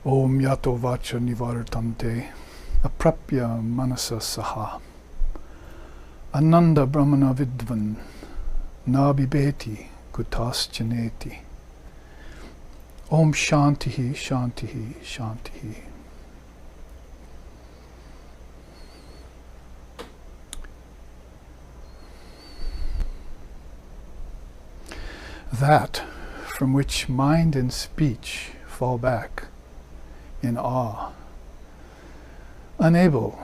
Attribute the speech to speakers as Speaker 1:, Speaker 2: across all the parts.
Speaker 1: Om yato vacha nivartante aprapya manasa saha ananda brahmana vidvan na bibeti kutaschaneti. Om shantihi shantihi shantihi. That from which mind and speech fall back in awe, unable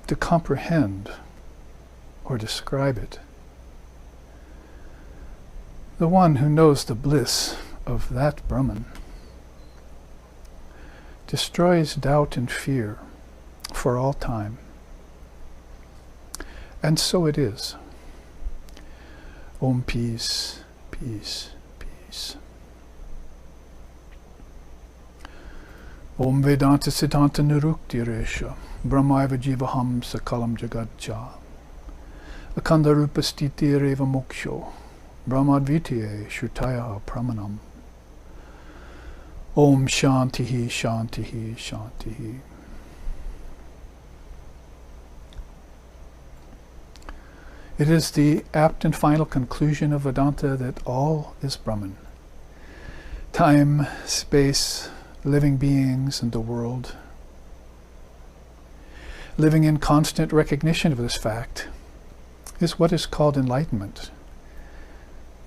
Speaker 1: to comprehend or describe it. The one who knows the bliss of that Brahman destroys doubt and fear for all time. And so it is. Om peace, peace, peace. Om Vedanta Siddhanta Nirukti Resha Brahmaiva Jivaham Sakalam Jagadcha Akanda Rupa Stiti Reva Moksho Brahmadvitiye Shrutaya Pramanam. Om Shantihi Shantihi Shantihi. It is the apt and final conclusion of Vedanta that all is Brahman. Time, space, living beings, and the world. Living in constant recognition of this fact is what is called enlightenment.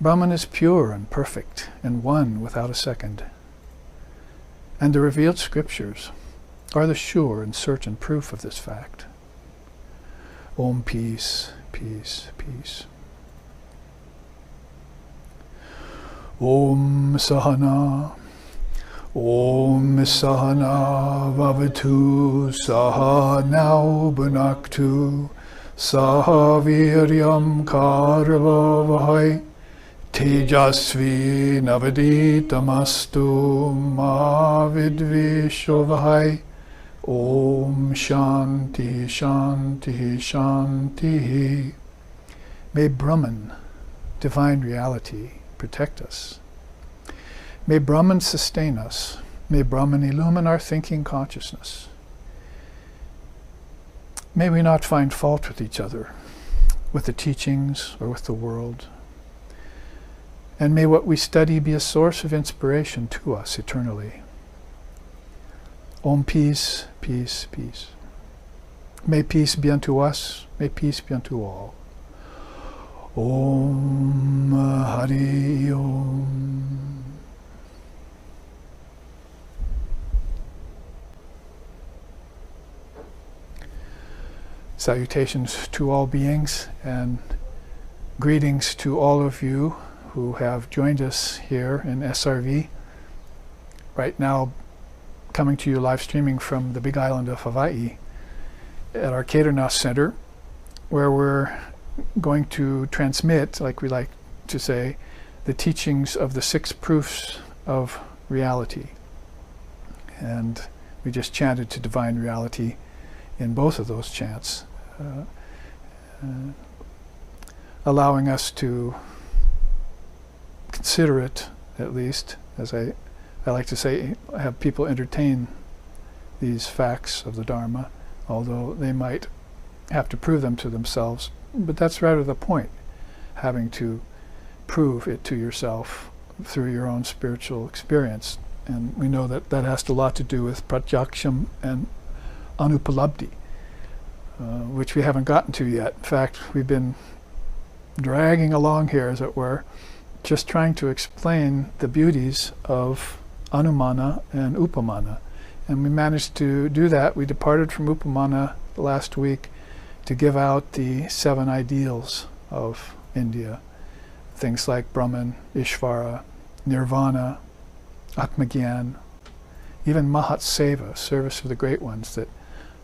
Speaker 1: Brahman is pure and perfect and one without a second. And the revealed scriptures are the sure and certain proof of this fact. Om peace, peace, peace. Om Sahana. Om Sahana Vavatu Sahanau Bhunaktu Sahaviryam Karvavahai Tejasvi Navaditamastu Ma Vidvishovahai. Om Shanti Shanti Shanti. May Brahman, divine reality, protect us. May Brahman sustain us. May Brahman illumine our thinking consciousness. May we not find fault with each other, with the teachings, or with the world. And may what we study be a source of inspiration to us eternally. Om peace, peace, peace. May peace be unto us. May peace be unto all. Om Hari Om. Salutations to all beings, and greetings to all of you who have joined us here in SRV. Right now, coming to you live streaming from the big island of Hawaii at our Kedarnath Center, where we're going to transmit, like we like to say, the teachings of the 6 proofs of reality. And we just chanted to divine reality in both of those chants, allowing us to consider it, at least, as I like to say, have people entertain these facts of the Dharma, although they might have to prove them to themselves. But that's rather the point, having to prove it to yourself through your own spiritual experience. And we know that that has a lot to do with pratyaksham and anupalabdhi, which we haven't gotten to yet. In fact, we've been dragging along here, as it were, just trying to explain the beauties of Anumana and Upamana. And we managed to do that. We departed from Upamana last week to give out the 7 ideals of India. Things like Brahman, Ishvara, Nirvana, Atmagyan, even Mahat Seva, service of the great ones that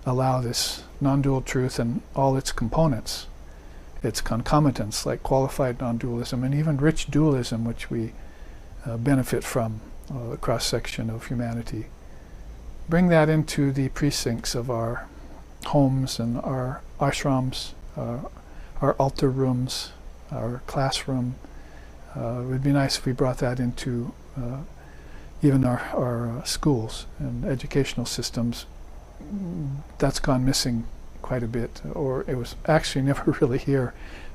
Speaker 1: allow this non-dual truth and all its components, its concomitants like qualified non-dualism and even rich dualism, which we benefit from, the cross-section of humanity. Bring that into the precincts of our homes and our ashrams, our altar rooms, our classroom. It would be nice if we brought that into even our schools and educational systems, that's gone missing quite a bit, or it was actually never really here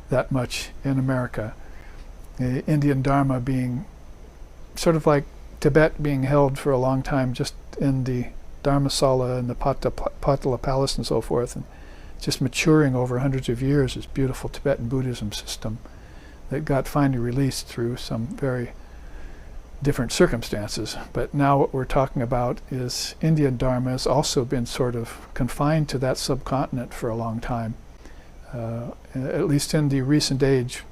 Speaker 1: that much in America. The Indian Dharma being sort of like Tibet being held for a long time just in the Dharmasala and the Patala Palace and so forth, and just maturing over hundreds of years, this beautiful Tibetan Buddhism system that got finally released through some very different circumstances. But now what we're talking about is Indian Dharma has also been sort of confined to that subcontinent for a long time, at least in the recent age.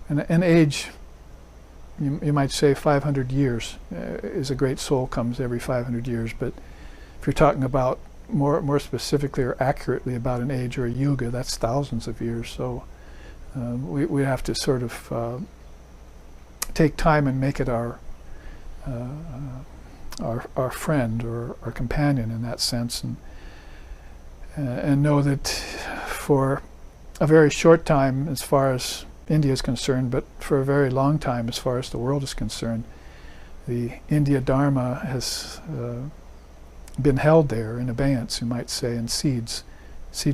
Speaker 1: An age, you might say 500 years is a great soul comes every 500 years, but if you're talking about more specifically or accurately about an age or a yuga, that's thousands of years. So we have to sort of take time and make it our friend or our companion in that sense, and know that for a very short time as far as India is concerned, but for a very long time as far as the world is concerned, the India Dharma has been held there in abeyance, you might say, in seed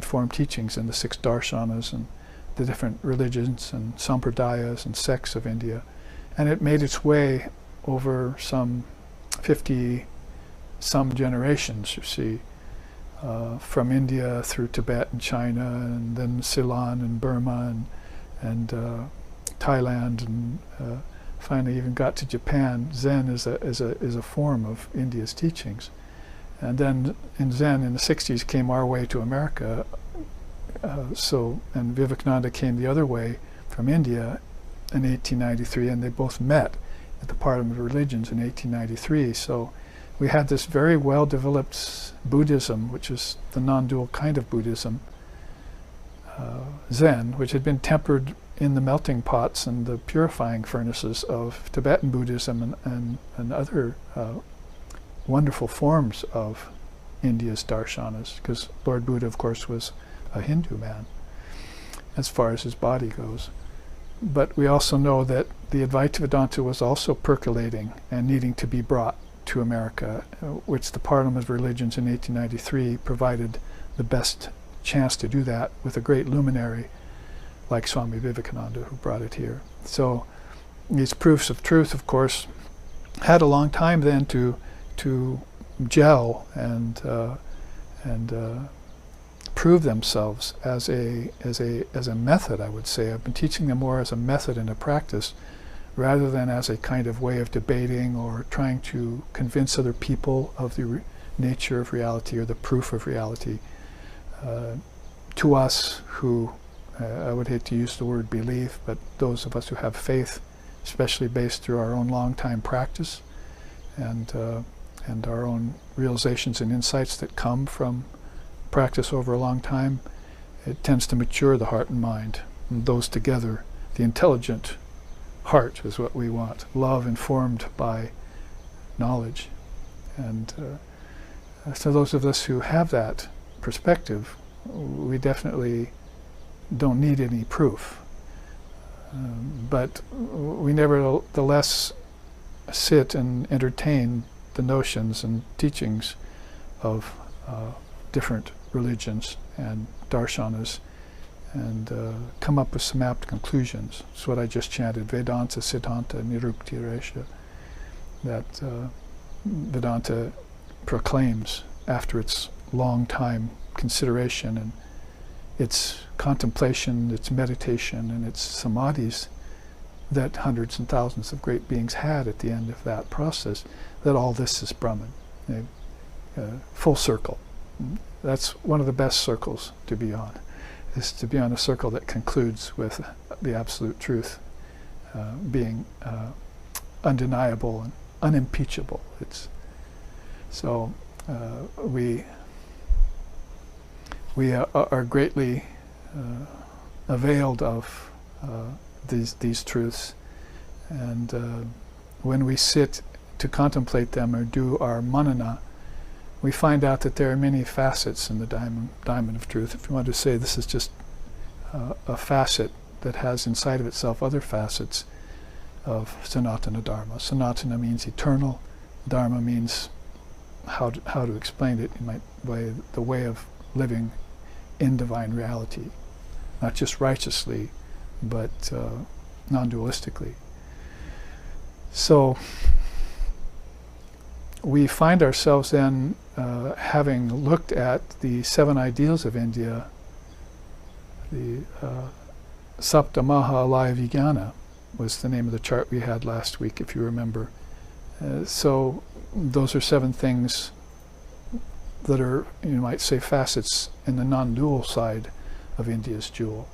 Speaker 1: form teachings in the 6 darshanas and the different religions and sampradayas and sects of India. And it made its way over some 50-some generations, you see, from India through Tibet and China, and then Ceylon and Burma and Thailand, and finally even got to Japan. Zen is a form of India's teachings. And then in Zen in the 60s came our way to America. And Vivekananda came the other way from India in 1893, and they both met at the Parliament of Religions in 1893. So we had this very well-developed Buddhism, which is the non-dual kind of Buddhism, Zen, which had been tempered in the melting pots and the purifying furnaces of Tibetan Buddhism and other wonderful forms of India's darshanas, because Lord Buddha, of course, was a Hindu man as far as his body goes. But we also know that the Advaita Vedanta was also percolating and needing to be brought to America, which the Parliament of Religions in 1893 provided the best chance to do that with a great luminary like Swami Vivekananda, who brought it here. So these proofs of truth, of course, had a long time then to gel and prove themselves as a method, I would say. I've been teaching them more as a method and a practice rather than as a kind of way of debating or trying to convince other people of the nature of reality or the proof of reality. To us who, I would hate to use the word belief, but those of us who have faith, especially based through our own long time practice and our own realizations and insights that come from practice over a long time, it tends to mature the heart and mind. And those together, the intelligent heart is what we want. Love informed by knowledge. And so those of us who have that perspective, we definitely don't need any proof. But we nevertheless sit and entertain the notions and teachings of different religions and darshanas, and come up with some apt conclusions. It's what I just chanted, Vedanta, Siddhanta, Nirukti, Resha, that Vedanta proclaims after its long time consideration and its contemplation, its meditation, and its samadhis that hundreds and thousands of great beings had at the end of that process, that all this is Brahman. Full circle. That's one of the best circles to be on, is to be on a circle that concludes with the absolute truth being undeniable and unimpeachable. So we are greatly availed of these truths, and when we sit to contemplate them or do our manana, we find out that there are many facets in the diamond of truth. If you want to say this is just a facet that has inside of itself other facets, of Sanatana Dharma. Sanatana means eternal. Dharma means how to explain it in the way of living in divine reality, not just righteously, but non-dualistically. So we find ourselves then, having looked at the 7 ideals of India, the Saptamaha Alaya Vijnana was the name of the chart we had last week, if you remember. So those are 7 things that are, you might say, facets in the non-dual side of India's jewel.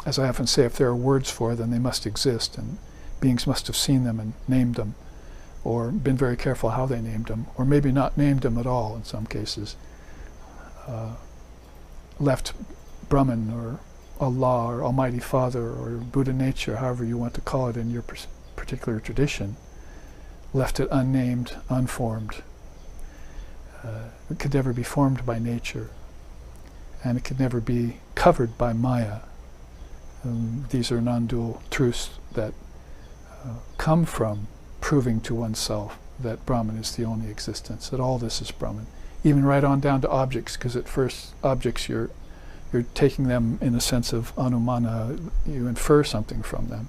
Speaker 1: As I often say, if there are words for them, they must exist, and beings must have seen them and named them, or been very careful how they named them, or maybe not named them at all in some cases. Left Brahman or Allah or Almighty Father or Buddha nature, however you want to call it in your particular tradition, left it unnamed, unformed. It could never be formed by nature, and it could never be covered by Maya. These are non-dual truths that come from proving to oneself that Brahman is the only existence, that all this is Brahman. Even right on down to objects, because at first objects you're taking them in a sense of anumana, you infer something from them.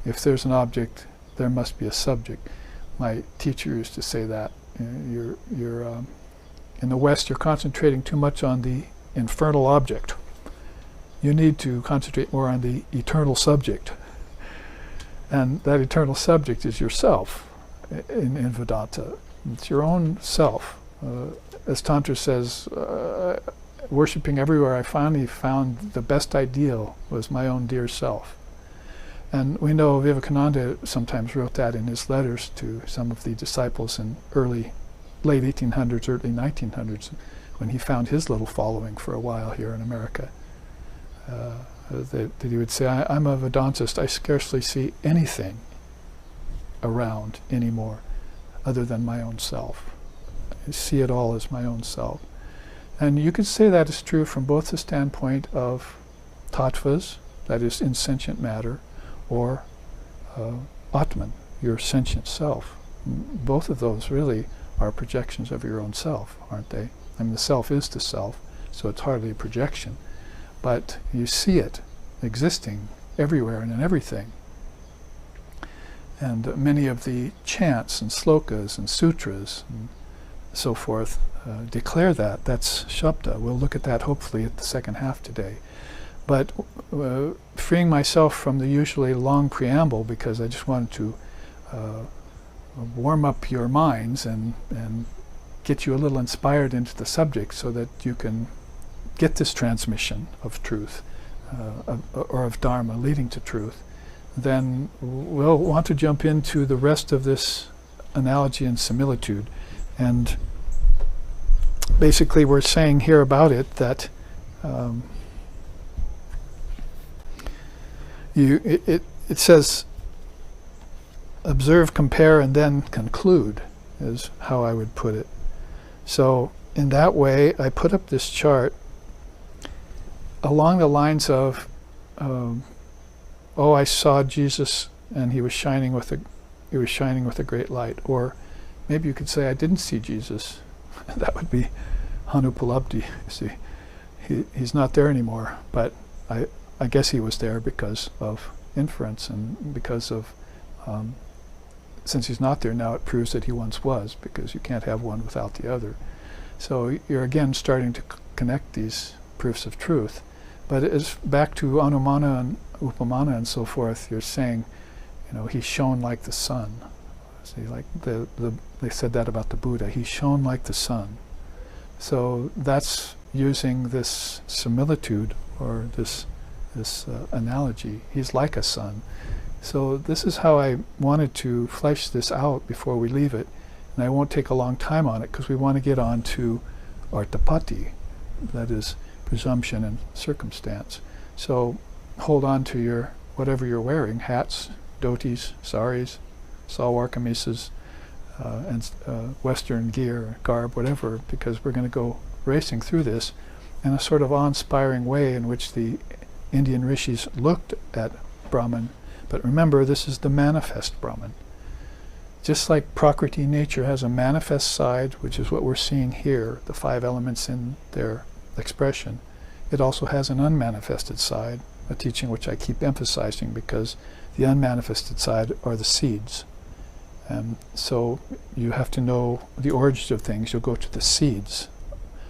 Speaker 1: If there's an object, there must be a subject. My teacher used to say that. You're in the West, you're concentrating too much on the infernal object. You need to concentrate more on the eternal subject. And that eternal subject is yourself in Vedanta. It's your own self. As Tantra says, worshipping everywhere, I finally found the best ideal was my own dear self. And we know Vivekananda sometimes wrote that in his letters to some of the disciples in late 1800s, early 1900s, when he found his little following for a while here in America. That he would say, I'm a Vedantist, I scarcely see anything around anymore other than my own self. I see it all as my own self. And you could say that is true from both the standpoint of tattvas, that is insentient matter, or Atman, your sentient self. Both of those really are projections of your own self, aren't they? I mean, the self is the self, so it's hardly a projection. But you see it existing everywhere and in everything. And many of the chants and slokas and sutras and so forth declare that. That's Shabda. We'll look at that hopefully at the second half today. But freeing myself from the usually long preamble, because I just wanted to warm up your minds and get you a little inspired into the subject so that you can get this transmission of truth or of Dharma leading to truth, then we'll want to jump into the rest of this analogy and similitude. And basically we're saying here about it that it says observe, compare, and then conclude is how I would put it. So in that way I put up this chart along the lines of I saw Jesus and he was shining with a great light. Or maybe you could say I didn't see Jesus. That would be Hanupalabdhi. You see, he's not there anymore, but I guess he was there because of inference and because of since he's not there now, it proves that he once was, because you can't have one without the other. So you're again starting to connect these proofs of truth. But it's back to Anumana and Upamana and so forth. You're saying, he shone like the sun. See, like they said that about the Buddha. He shone like the sun. So that's using this similitude or this analogy. He's like a sun. So this is how I wanted to flesh this out before we leave it. And I won't take a long time on it because we want to get on to Artapati, that is presumption and circumstance. So hold on to whatever you're wearing, hats, dhotis, saris, salwar kameezes, and Western gear, garb, whatever, because we're going to go racing through this in a sort of awe-inspiring way in which the Indian rishis looked at Brahman, but remember, this is the manifest Brahman. Just like Prakriti, nature has a manifest side, which is what we're seeing here, the 5 elements in their expression. It also has an unmanifested side, a teaching which I keep emphasizing because the unmanifested side are the seeds. So you have to know the origins of things. You'll go to the seeds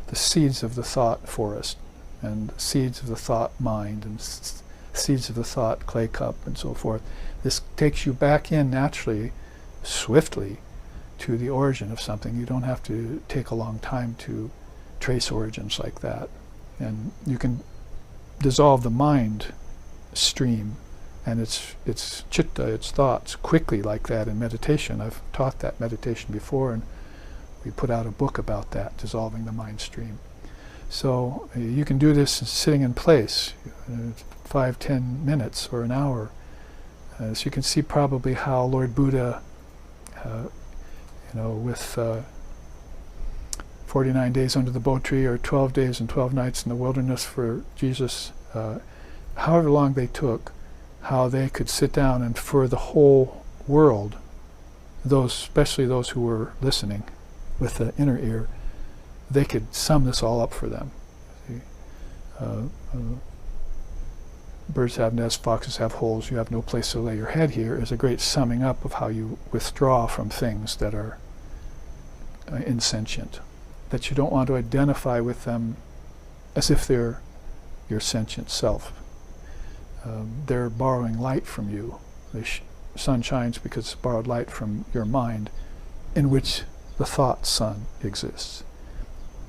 Speaker 1: of the thought forest, and seeds of the thought mind, and seeds of the thought clay cup, and so forth. This takes you back in naturally, swiftly, to the origin of something. You don't have to take a long time to trace origins like that. And you can dissolve the mind stream and its chitta, its thoughts, quickly like that in meditation. I've taught that meditation before, and we put out a book about that, dissolving the mind stream. So you can do this sitting in place, 5-10 minutes or an hour. So you can see probably how Lord Buddha, with 49 days under the bo tree, or 12 days and 12 nights in the wilderness for Jesus, however long they took, how they could sit down and for the whole world, especially those who were listening with the inner ear, they could sum this all up for them. Birds have nests, foxes have holes, you have no place to lay your head here is a great summing up of how you withdraw from things that are insentient, that you don't want to identify with them as if they're your sentient self. They're borrowing light from you. The sun shines because it's borrowed light from your mind, in which the thought sun exists.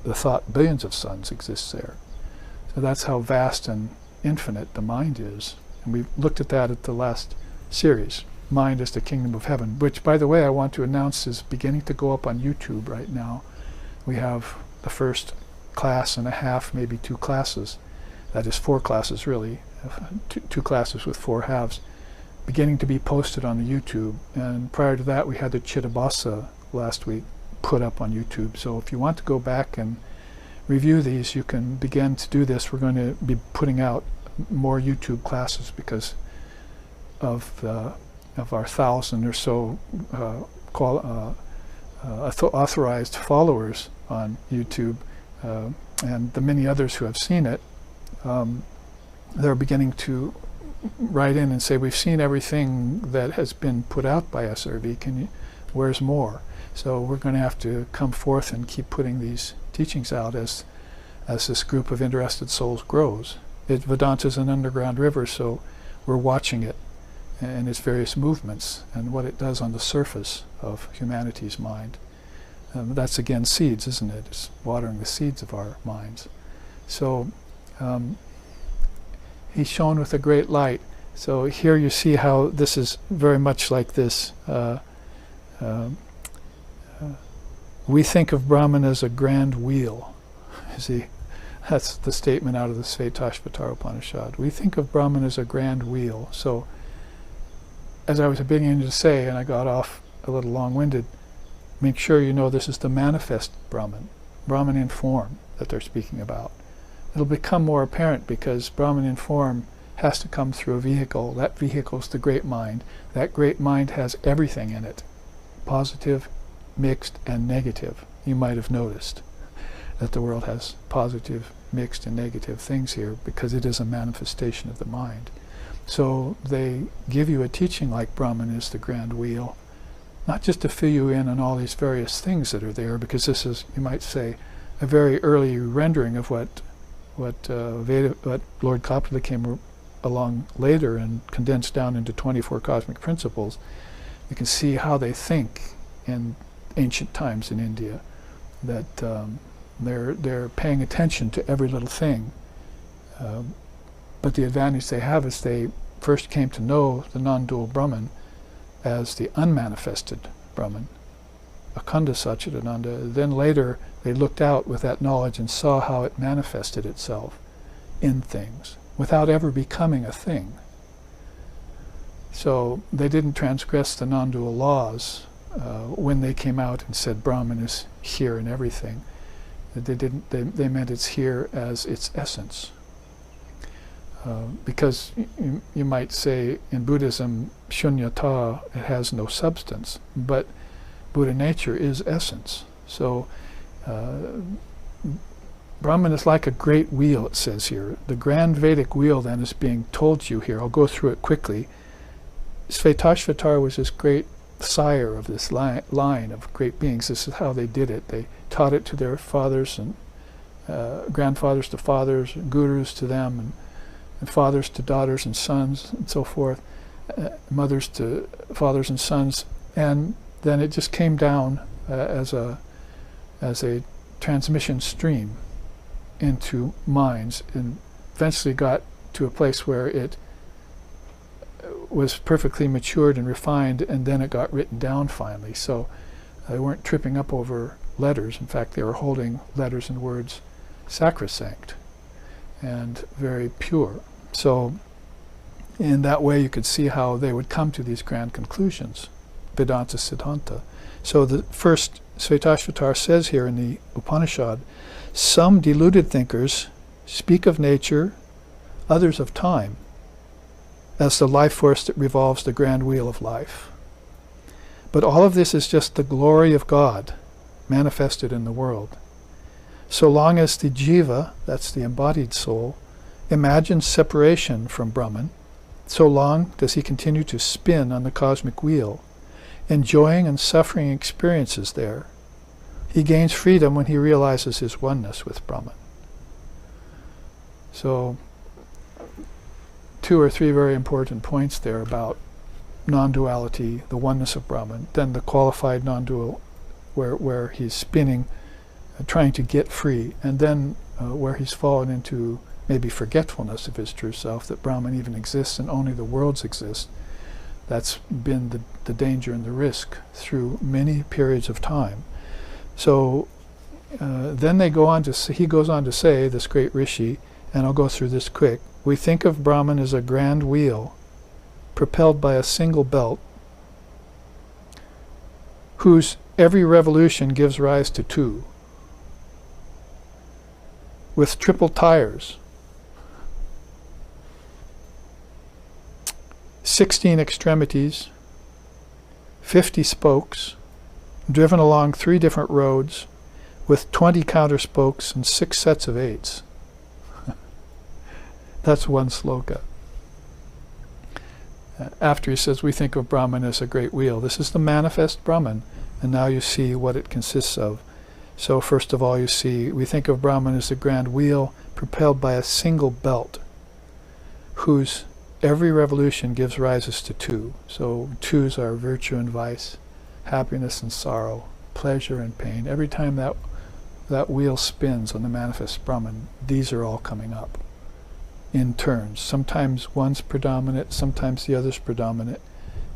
Speaker 1: The thought billions of suns exist there. So that's how vast and infinite the mind is. And we looked at that at the last series, Mind is the Kingdom of Heaven, which, by the way, I want to announce is beginning to go up on YouTube right now. We have the first class and a half, maybe 2 classes. That is 4 classes really, 2 classes with 4 halves, beginning to be posted on the YouTube. And prior to that, we had the Chittabhasa last week put up on YouTube. So if you want to go back and review these, you can begin to do this. We're going to be putting out more YouTube classes because of our 1,000 or so authorized followers on YouTube, and the many others who have seen it. They're beginning to write in and say, we've seen everything that has been put out by SRV, where's more? So we're going to have to come forth and keep putting these teachings out as this group of interested souls grows. Vedanta is an underground river, so we're watching it and its various movements and what it does on the surface of humanity's mind. That's again seeds, isn't it? It's watering the seeds of our minds. So he's shown with a great light. So here you see how this is very much like this. We think of Brahman as a grand wheel. You see, that's the statement out of the Svetashvatara Upanishad. We think of Brahman as a grand wheel. So, as I was beginning to say, and I got off a little long-winded, make sure you know this is the manifest Brahman, Brahman in form that they're speaking about. It'll become more apparent because Brahman in form has to come through a vehicle. That vehicle is the great mind. That great mind has everything in it, positive, mixed, and negative. You might have noticed that the world has positive, mixed, and negative things here because it is a manifestation of the mind. So they give you a teaching like Brahman is the grand wheel, not just to fill you in on all these various things that are there, because this is, you might say, a very early rendering of what Lord Kapila came along later and condensed down into 24 cosmic principles. You can see how they think in ancient times in India, that they're paying attention to every little thing. But the advantage they have is they first came to know the non-dual Brahman as the unmanifested Brahman, Akhanda Satchidananda. Then later they looked out with that knowledge and saw how it manifested itself in things without ever becoming a thing. So they didn't transgress the non-dual laws when they came out and said Brahman is here in everything. They meant it's here as its essence. because you might say in Buddhism, shunyata, it has no substance, but Buddha nature is essence. So Brahman is like a great wheel, it says here. The grand Vedic wheel then is being told you here. I'll go through it quickly. Svetashvatara was this great sire of this line of great beings. This is how they did it. They taught it to their fathers and grandfathers to fathers, and gurus to them, and fathers to daughters and sons, and so forth, mothers to fathers and sons, and then it just came down as a transmission stream into minds, and eventually got to a place where it was perfectly matured and refined, and then it got written down finally. So they weren't tripping up over letters. In fact, they were holding letters and words sacrosanct and very pure. So in that way you could see how they would come to these grand conclusions, Vedanta Siddhanta. So the first Svetashvatara says here in the Upanishad, some deluded thinkers speak of nature, others of time, as the life force that revolves the grand wheel of life. But all of this is just the glory of God manifested in the world. So long as the jiva, that's the embodied soul, imagines separation from Brahman, so long does he continue to spin on the cosmic wheel, enjoying and suffering experiences there. He gains freedom when he realizes his oneness with Brahman. So, 2 or 3 very important points there about non-duality, the oneness of Brahman, then the qualified non-dual, where he's spinning, trying to get free, and then where he's fallen into maybe forgetfulness of his true self, that Brahman even exists and only the worlds exist. That's been the danger and the risk through many periods of time. So then he goes on to say, this great rishi, and I'll go through this quick, we think of Brahman as a grand wheel propelled by a single belt, whose every revolution gives rise to 2, with triple tires, 16 extremities, 50 spokes, driven along 3 different roads, with 20 counter spokes and 6 sets of 8s. That's one sloka. After he says, we think of Brahman as a great wheel. This is the manifest Brahman, and now you see what it consists of. So first of all, you see, we think of Brahman as a grand wheel propelled by a single belt, whose every revolution gives rises to 2. So 2s are virtue and vice, happiness and sorrow, pleasure and pain. Every time that wheel spins on the manifest Brahman, these are all coming up in turns. Sometimes one's predominant, sometimes the other's predominant.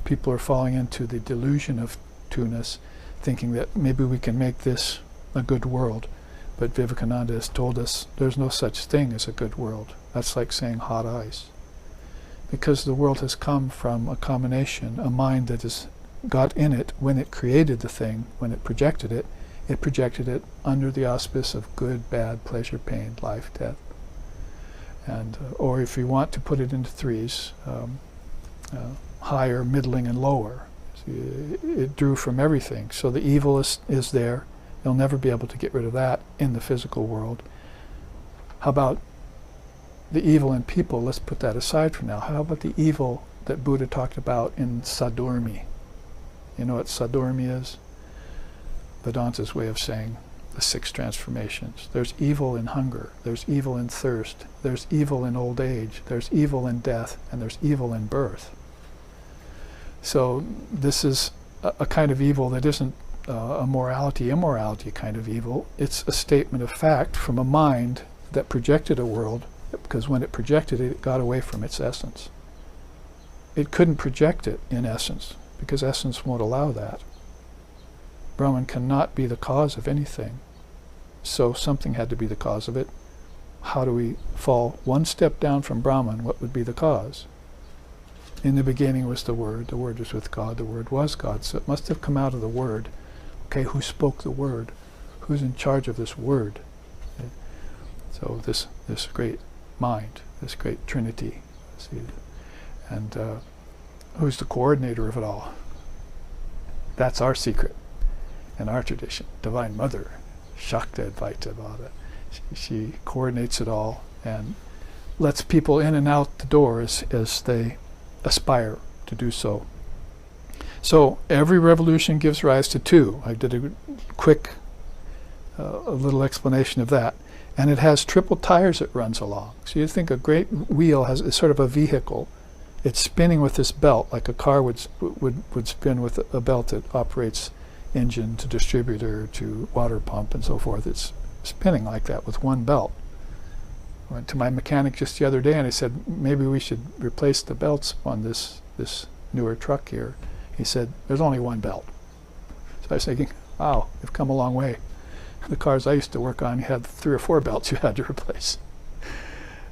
Speaker 1: People are falling into the delusion of 2ness, thinking that maybe we can make this a good world. But Vivekananda has told us there's no such thing as a good world. That's like saying hot ice. Because the world has come from a combination, a mind that has got in it when it created the thing, when it projected it under the auspice of good, bad, pleasure, pain, life, death. And or if you want to put it into 3s, higher, middling, and lower. So it drew from everything. So the evil is there. You'll never be able to get rid of that in the physical world. How about the evil in people? Let's put that aside for now. How about the evil that Buddha talked about in Sadormi? You know what Sadormi is? Vedanta's way of saying the 6 transformations. There's evil in hunger, there's evil in thirst, there's evil in old age, there's evil in death, and there's evil in birth. So this is a kind of evil that isn't a immorality kind of evil. It's a statement of fact from a mind that projected a world, because when it projected it, it got away from its essence. It couldn't project it in essence, because essence won't allow that. Brahman cannot be the cause of anything. So something had to be the cause of it. How do we fall one step down from Brahman? What would be the cause? In the beginning was the Word was with God, the Word was God. So it must have come out of the Word. Okay, who spoke the Word? Who's in charge of this Word? Okay. So this great mind, this great Trinity. See, and who's the coordinator of it all? That's our secret in our tradition. Divine Mother, Shakti Advaita Vedanta. She coordinates it all and lets people in and out the door as they aspire to do so. So every revolution gives rise to two. I did a quick a little explanation of that. And it has triple tires it runs along. So you think a great wheel is sort of a vehicle. It's spinning with this belt, like a car would spin with a belt that operates engine to distributor to water pump and so forth. It's spinning like that with one belt. I went to my mechanic just the other day and I said, maybe we should replace the belts on this newer truck here. He said, there's only one belt. So I was thinking, wow, we've come a long way. The cars I used to work on, you had 3 or 4 belts you had to replace.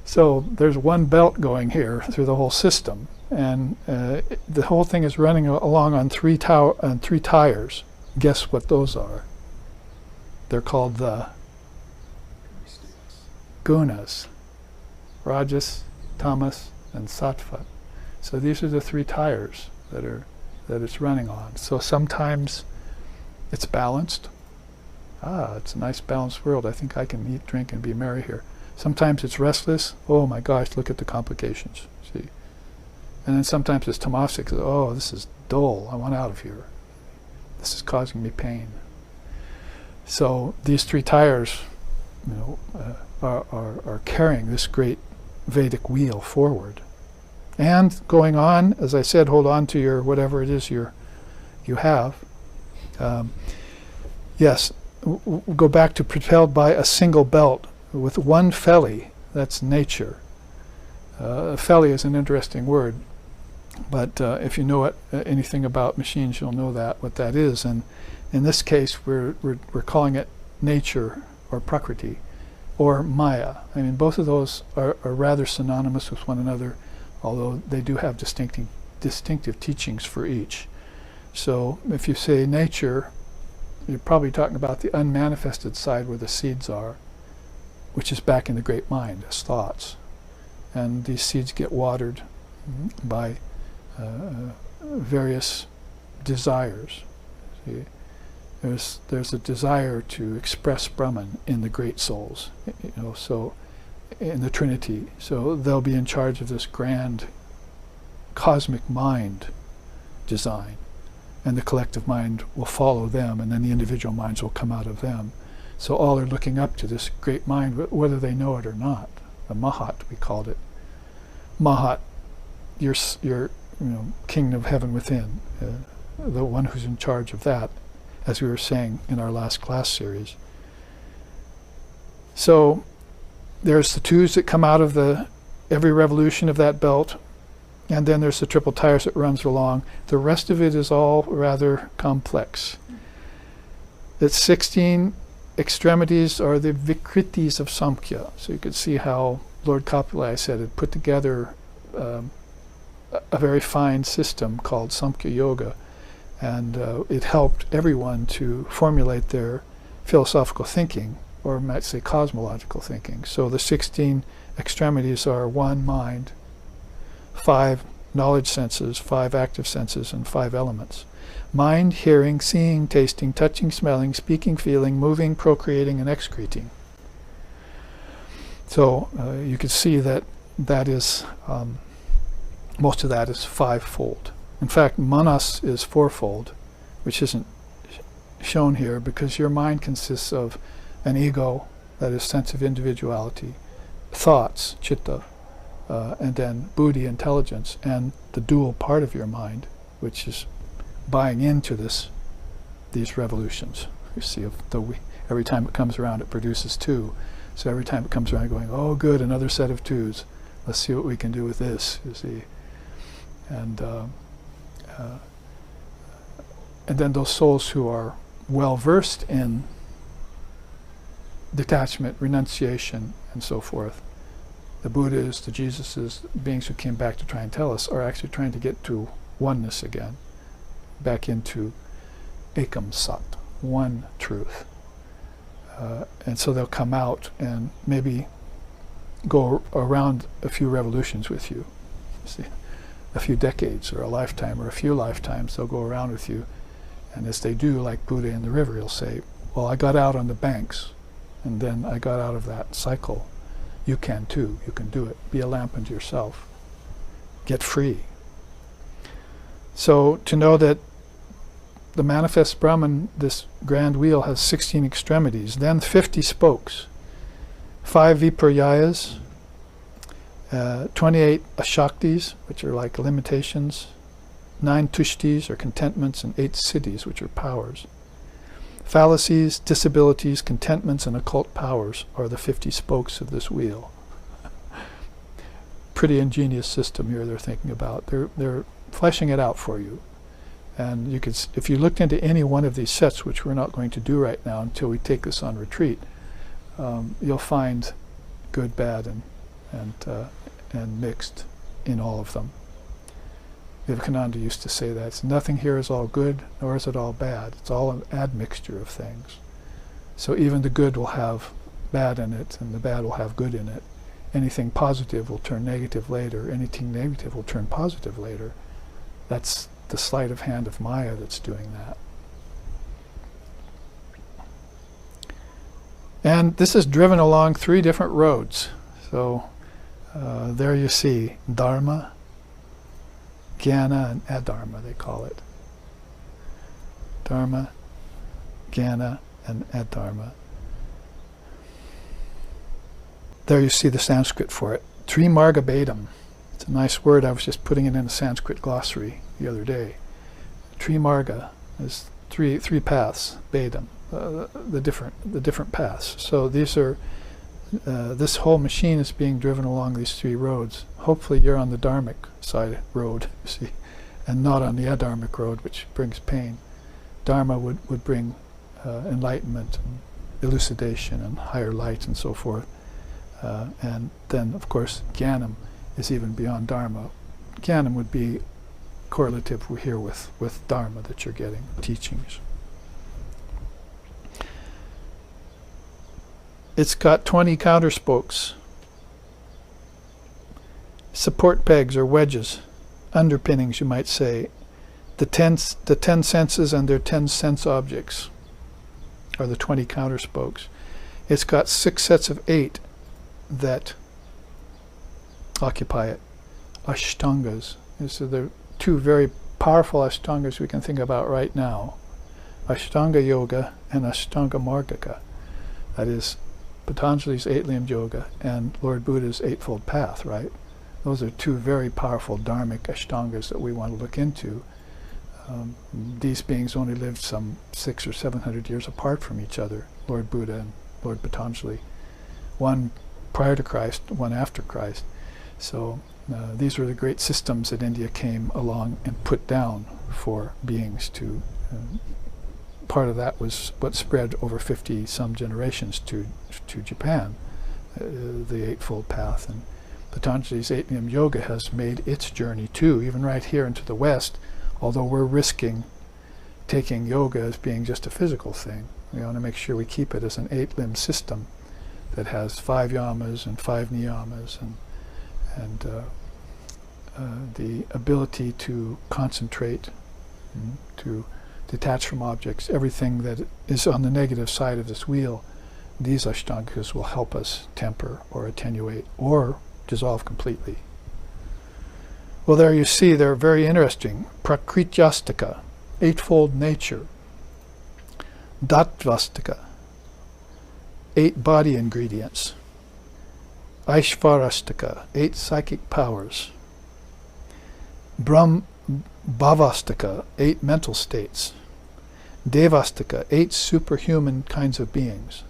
Speaker 1: So there's one belt going here through the whole system, and the whole thing is running along on three tires. Guess what those are? They're called the gunas, rajas, tamas, and sattva. So these are the 3 tires that it's running on. So sometimes it's balanced. It's a nice balanced world. I think I can eat, drink, and be merry here. Sometimes it's restless. Oh my gosh, look at the complications. See? And then sometimes it's tamasic. Oh, this is dull. I want out of here. This is causing me pain. So these 3 tires, are carrying this great Vedic wheel forward. And going on, as I said, hold on to your whatever it is you have. Yes. Go back to propelled by a single belt with one felly. That's nature. Felly is an interesting word, but if you know anything about machines, you'll know what that is. And in this case, we're calling it nature or prakriti or maya. I mean, both of those are rather synonymous with one another, although they do have distinctive teachings for each. So if you say nature, you're probably talking about the unmanifested side where the seeds are, which is back in the great mind as thoughts. And these seeds get watered by various desires. See? There's a desire to express Brahman in the great souls, so in the Trinity. So they'll be in charge of this grand cosmic mind design. And the collective mind will follow them, and then the individual minds will come out of them. So all are looking up to this great mind, whether they know it or not. The Mahat, we called it. Mahat, your kingdom of heaven within, the one who's in charge of that, as we were saying in our last class series. So there's the 2s that come out of every revolution of that belt. And then there's the triple tires that runs along. The rest of it is all rather complex. The 16 extremities are the vikritis of Samkhya. So you could see how Lord Kapila, I said, had put together a very fine system called Samkhya Yoga. And it helped everyone to formulate their philosophical thinking, or I might say cosmological thinking. So the 16 extremities are 1 mind, 5 knowledge senses, 5 active senses, and 5 elements. Mind, hearing, seeing, tasting, touching, smelling, speaking, feeling, moving, procreating, and excreting. So you can see that is, most of that is 5-fold. In fact, manas is 4-fold, which isn't shown here because your mind consists of an ego, that is sense of individuality, thoughts, chitta, and then buddhi, intelligence, and the dual part of your mind, which is buying into these revolutions. You see, every time it comes around, it produces 2. So every time it comes around, going, oh, good, another set of 2s. Let's see what we can do with this. You see, and then those souls who are well versed in detachment, renunciation, and so forth. The Buddhas, the Jesuses, beings who came back to try and tell us, are actually trying to get to oneness again, back into Ekam Sat, one truth. And so they'll come out and maybe go around a few revolutions with you. See, a few decades or a lifetime or a few lifetimes, they'll go around with you. And as they do, like Buddha in the river, he'll say, well, I got out on the banks, and then I got out of that cycle. You can too. You can do it. Be a lamp unto yourself. Get free. So to know that the manifest Brahman, this grand wheel, has 16 extremities, then 50 spokes, 5 viparyayas, 28 ashaktis, which are like limitations, 9 tushtis, or contentments, and 8 siddhis, which are powers. Fallacies, disabilities, contentments, and occult powers are the 50 spokes of this wheel. Pretty ingenious system here they're thinking about. They're fleshing it out for you. And you could, if you looked into any one of these sets, which we're not going to do right now until we take this on retreat, you'll find good, bad, and mixed in all of them. Vivekananda used to say that. Nothing here is all good, nor is it all bad. It's all an admixture of things. So even the good will have bad in it, and the bad will have good in it. Anything positive will turn negative later. Anything negative will turn positive later. That's the sleight of hand of Maya that's doing that. And this is driven along 3 different roads. So there you see Dharma, Jnana, and Adharma, they call it. Dharma, Jnana, and Adharma. There you see the Sanskrit for it. Trimarga Bedam. It's a nice word. I was just putting it in a Sanskrit glossary the other day. Trimarga is three paths. Bedam, the different paths. So these are this whole machine is being driven along these 3 roads. Hopefully you're on the dharmic side road, you see, and not on the adharmic road, which brings pain. Dharma would bring enlightenment and elucidation and higher light and so forth. And then, of course, Jnanam is even beyond Dharma. Jnanam would be correlative here with Dharma that you're getting, teachings. It's got 20 counter spokes, support pegs or wedges, underpinnings, you might say. The 10 senses and their 10 sense objects are the 20 counter spokes. It's got 6 sets of 8 that occupy it. Ashtangas. These are the 2 very powerful ashtangas we can think about right now. Ashtanga Yoga and Ashtanga Margika. That is Patanjali's 8-limbed yoga and Lord Buddha's 8-fold path, right? Those are 2 very powerful dharmic ashtangas that we want to look into. These beings only lived some 600 or 700 years apart from each other, Lord Buddha and Lord Patanjali. One prior to Christ, one after Christ. So these were the great systems that India came along and put down for beings to. Part of that was what spread over 50 some generations to Japan, the 8-fold path. And Patanjali's 8-limbed yoga has made its journey too, even right here into the West, although we're risking taking yoga as being just a physical thing. We want to make sure we keep it as an 8-limbed system that has 5 yamas and 5 niyamas and the ability to concentrate, to detach from objects, everything that is on the negative side of this wheel. These ashtangas will help us temper or attenuate or dissolve completely. Well, there you see, they're very interesting. Prakrityastika, 8-fold nature. Dattvastika, 8 body ingredients. Aishvarastika, 8 psychic powers. Bhavastika, 8 mental states. Devastika, 8 superhuman kinds of beings.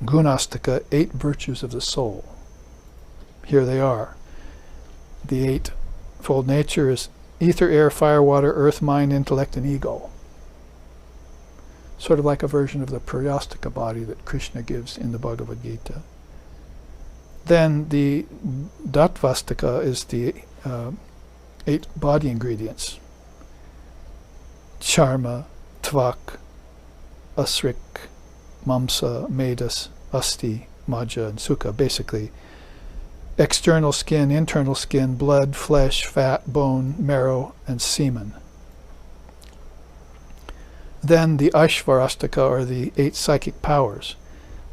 Speaker 1: Gunastika, 8 virtues of the soul. Here they are. The 8-fold nature is ether, air, fire, water, earth, mind, intellect, and ego. Sort of like a version of the Prayastika body that Krishna gives in the Bhagavad Gita. Then the Dattvastika is the 8 body ingredients. Charma, Tvak, Asrik, Mamsa, Medas, Asti, Majja and Sukha, basically external skin, internal skin, blood, flesh, fat, bone, marrow, and semen. Then the Aishvarastika, or the 8 psychic powers: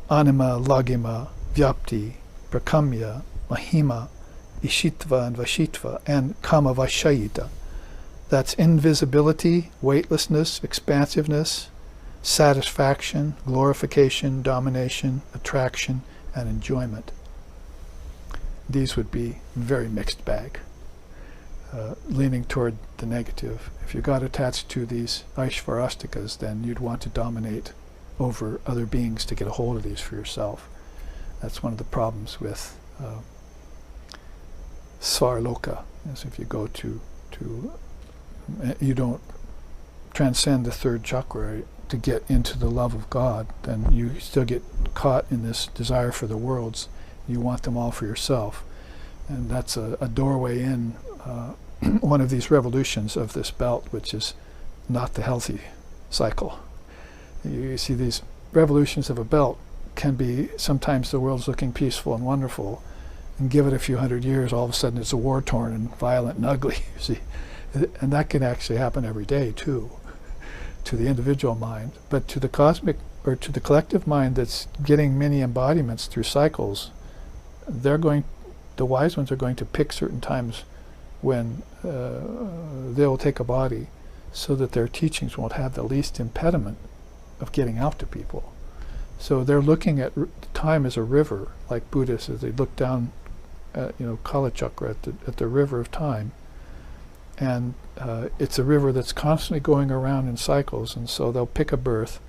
Speaker 1: Anima, Lagima, Vyapti, Prakamya, Mahima, Ishitva and Vashitva, and Kama Vashayita. That's invisibility, weightlessness, expansiveness, satisfaction, glorification, domination, attraction, and enjoyment. These would be very mixed bag, leaning toward the negative. If you got attached to these Aishvarastikas, then you'd want to dominate over other beings to get a hold of these for yourself. That's one of the problems with Svarloka, is if you go to you don't transcend the 3rd chakra to get into the love of God, then you still get caught in this desire for the worlds. You want them all for yourself. And that's a doorway in one of these revolutions of this belt, which is not the healthy cycle. You see, these revolutions of a belt can be, sometimes the world's looking peaceful and wonderful, and give it a few hundred years, all of a sudden it's a war-torn and violent and ugly, you see. And that can actually happen every day too, to the individual mind. But to the cosmic, or to the collective mind that's getting many embodiments through cycles, the wise ones are going to pick certain times when they'll take a body so that their teachings won't have the least impediment of getting out to people. So they're looking at time as a river, like Buddhists, as they look down at, Kala Chakra, at the river of time. And it's a river that's constantly going around in cycles, and so they'll pick a birth.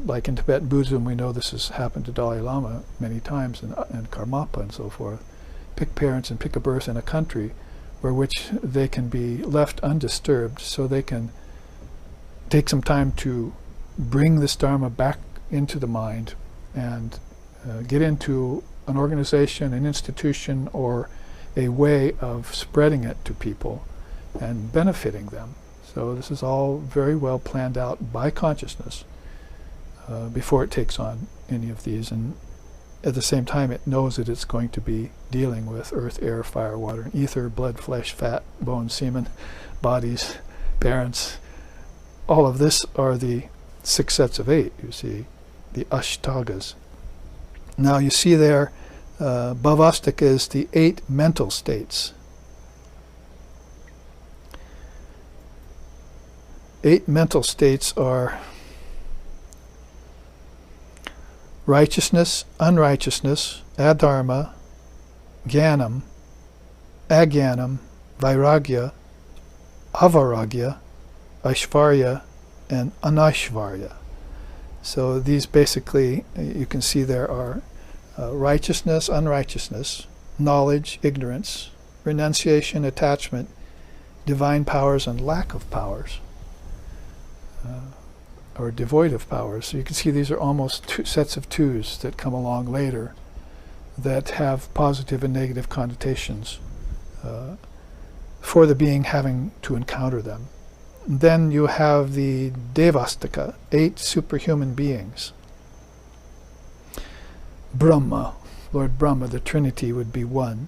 Speaker 1: Like in Tibetan Buddhism, we know this has happened to Dalai Lama many times, and Karmapa and so forth. Pick parents and pick a birth in a country where which they can be left undisturbed, so they can take some time to bring this Dharma back into the mind and get into an organization, an institution, or a way of spreading it to people and benefiting them. So this is all very well planned out by consciousness before it takes on any of these, and at the same time it knows that it's going to be dealing with earth, air, fire, water, and ether, blood, flesh, fat, bone, semen, bodies, parents. All of this are the 6 sets of 8, you see, the Ashtagas. Now you see there, Bhavastika is the 8 mental states. 8 mental states are righteousness, unrighteousness, adharma, jnanam, agyanam, vairagya, avaragya, aishvarya, and anaishvarya. So these basically, you can see there are righteousness, unrighteousness, knowledge, ignorance, renunciation, attachment, divine powers, and lack of powers, or devoid of powers. So you can see these are almost 2 sets of 2s that come along later that have positive and negative connotations for the being having to encounter them. Then you have the Devastika, 8 superhuman beings. Brahma, Lord Brahma, the Trinity, would be 1.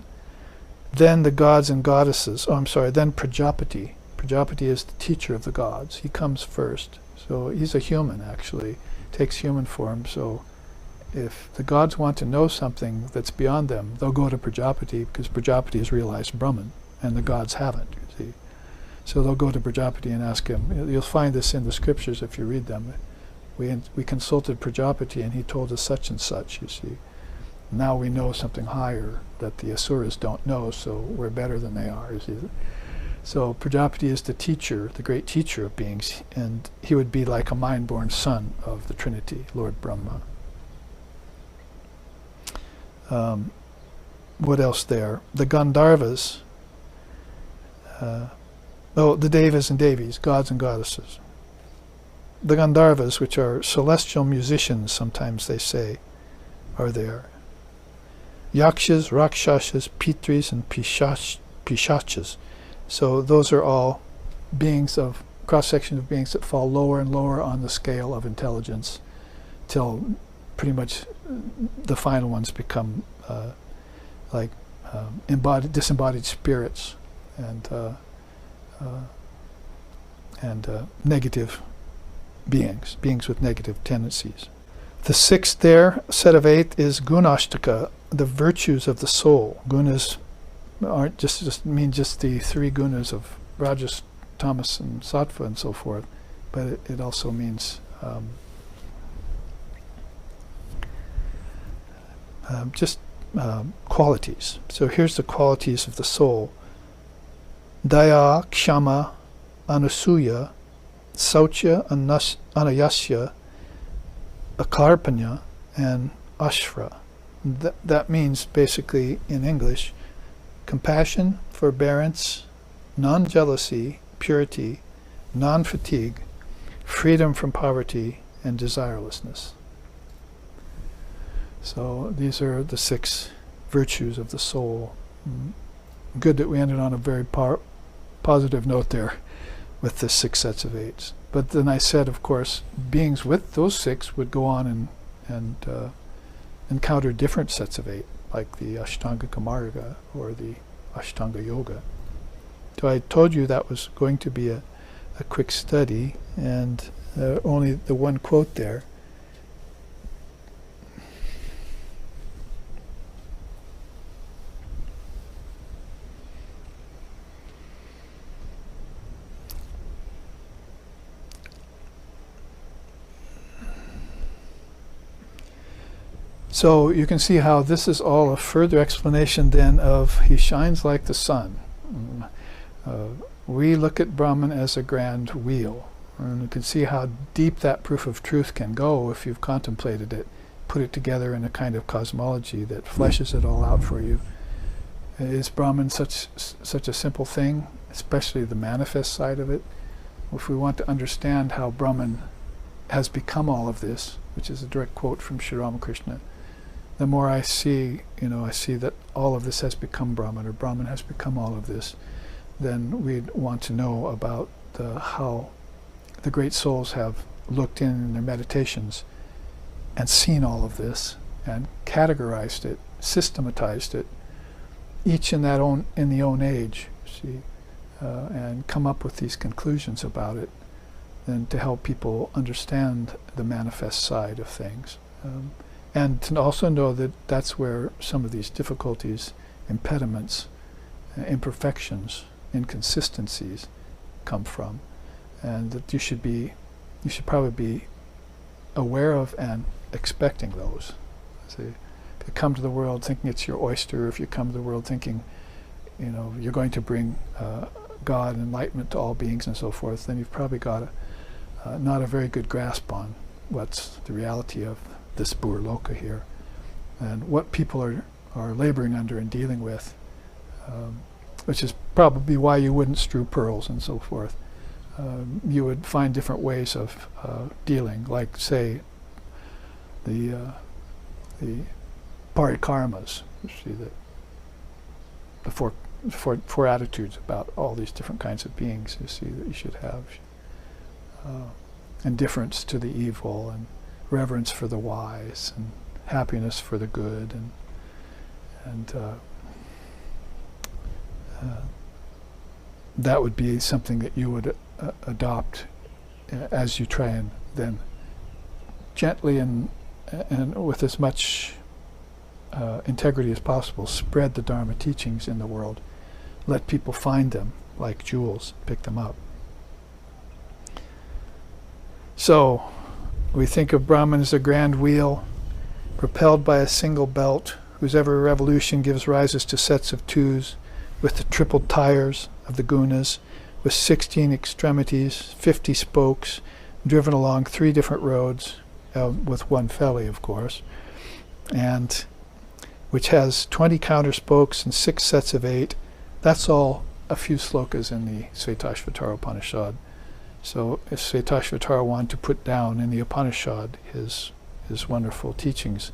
Speaker 1: Then the gods and goddesses, then Prajapati. Prajapati is the teacher of the gods. He comes first. So he's a human, actually, takes human form. So if the gods want to know something that's beyond them, they'll go to Prajapati, because Prajapati has realized Brahman, and the gods haven't, you see. So they'll go to Prajapati and ask him. You'll find this in the scriptures if you read them. We consulted Prajapati, and he told us such and such, you see. Now we know something higher that the Asuras don't know, so we're better than they are, you see. So Prajapati is the teacher, the great teacher of beings, and he would be like a mind-born son of the Trinity, Lord Brahma. What else there? The Gandharvas, the Devas and Devis, gods and goddesses. The Gandharvas, which are celestial musicians, sometimes they say, are there. Yakshas, Rakshasas, Pitris, and Pishachas. So those are all beings of, cross-section of beings that fall lower and lower on the scale of intelligence till pretty much the final ones become like disembodied spirits and negative beings with negative tendencies. The sixth there, set of 8, is gunashtaka, the virtues of the soul. Gunas aren't just mean just the 3 gunas of rajas, tamas, and sattva and so forth, but it also means qualities. So here's the qualities of the soul: daya, kshama, anasuya, saucha, anayasya, akarpanya, and ashra. That means basically in English, compassion, forbearance, non-jealousy, purity, non-fatigue, freedom from poverty, and desirelessness. So these are the 6 virtues of the soul. Good that we ended on a very positive note there with the 6 sets of 8s. But then I said, of course, beings with those 6 would go on and encounter different sets of 8, like the Ashtanga Marga or the Ashtanga Yoga. So I told you that was going to be a quick study, and only the one quote there. So you can see how this is all a further explanation then of he shines like the sun. We look at Brahman as a grand wheel, and you can see how deep that proof of truth can go if you've contemplated it, put it together in a kind of cosmology that fleshes it all out for you. Is Brahman such a simple thing, especially the manifest side of it? If we want to understand how Brahman has become all of this, which is a direct quote from Sri Ramakrishna, the more I see that all of this has become Brahman, or Brahman has become all of this, then we'd want to know about how the great souls have looked in their meditations and seen all of this and categorized it, systematized it, each in the own age, and come up with these conclusions about it, and to help people understand the manifest side of things. And to also know that that's where some of these difficulties, impediments, imperfections, inconsistencies come from, and that you should probably be aware of and expecting those. See, if you come to the world thinking it's your oyster, if you come to the world thinking, you're going to bring God, enlightenment to all beings and so forth, then you've probably got not a very good grasp on what's the reality of this Burloka here, and what people are laboring under and dealing with, which is probably why you wouldn't strew pearls and so forth. You would find different ways of dealing, like, say, the parikarmas, the four attitudes about all these different kinds of beings, you see, that you should have. Indifference to the evil, and reverence for the wise, and happiness for the good, and that would be something that you would adopt as you try and then gently and with as much integrity as possible spread the Dharma teachings in the world. Let people find them like jewels, pick them up. So we think of Brahman as a grand wheel propelled by a single belt, whose every revolution gives rises to sets of 2s, with the triple tires of the gunas, with 16 extremities, 50 spokes, driven along 3 different roads, with one felly, of course, and which has 20 counter spokes and 6 sets of 8. That's all a few slokas in the Svetashvatara Upanishad. So if Svetashvatara wanted to put down in the Upanishad his wonderful teachings,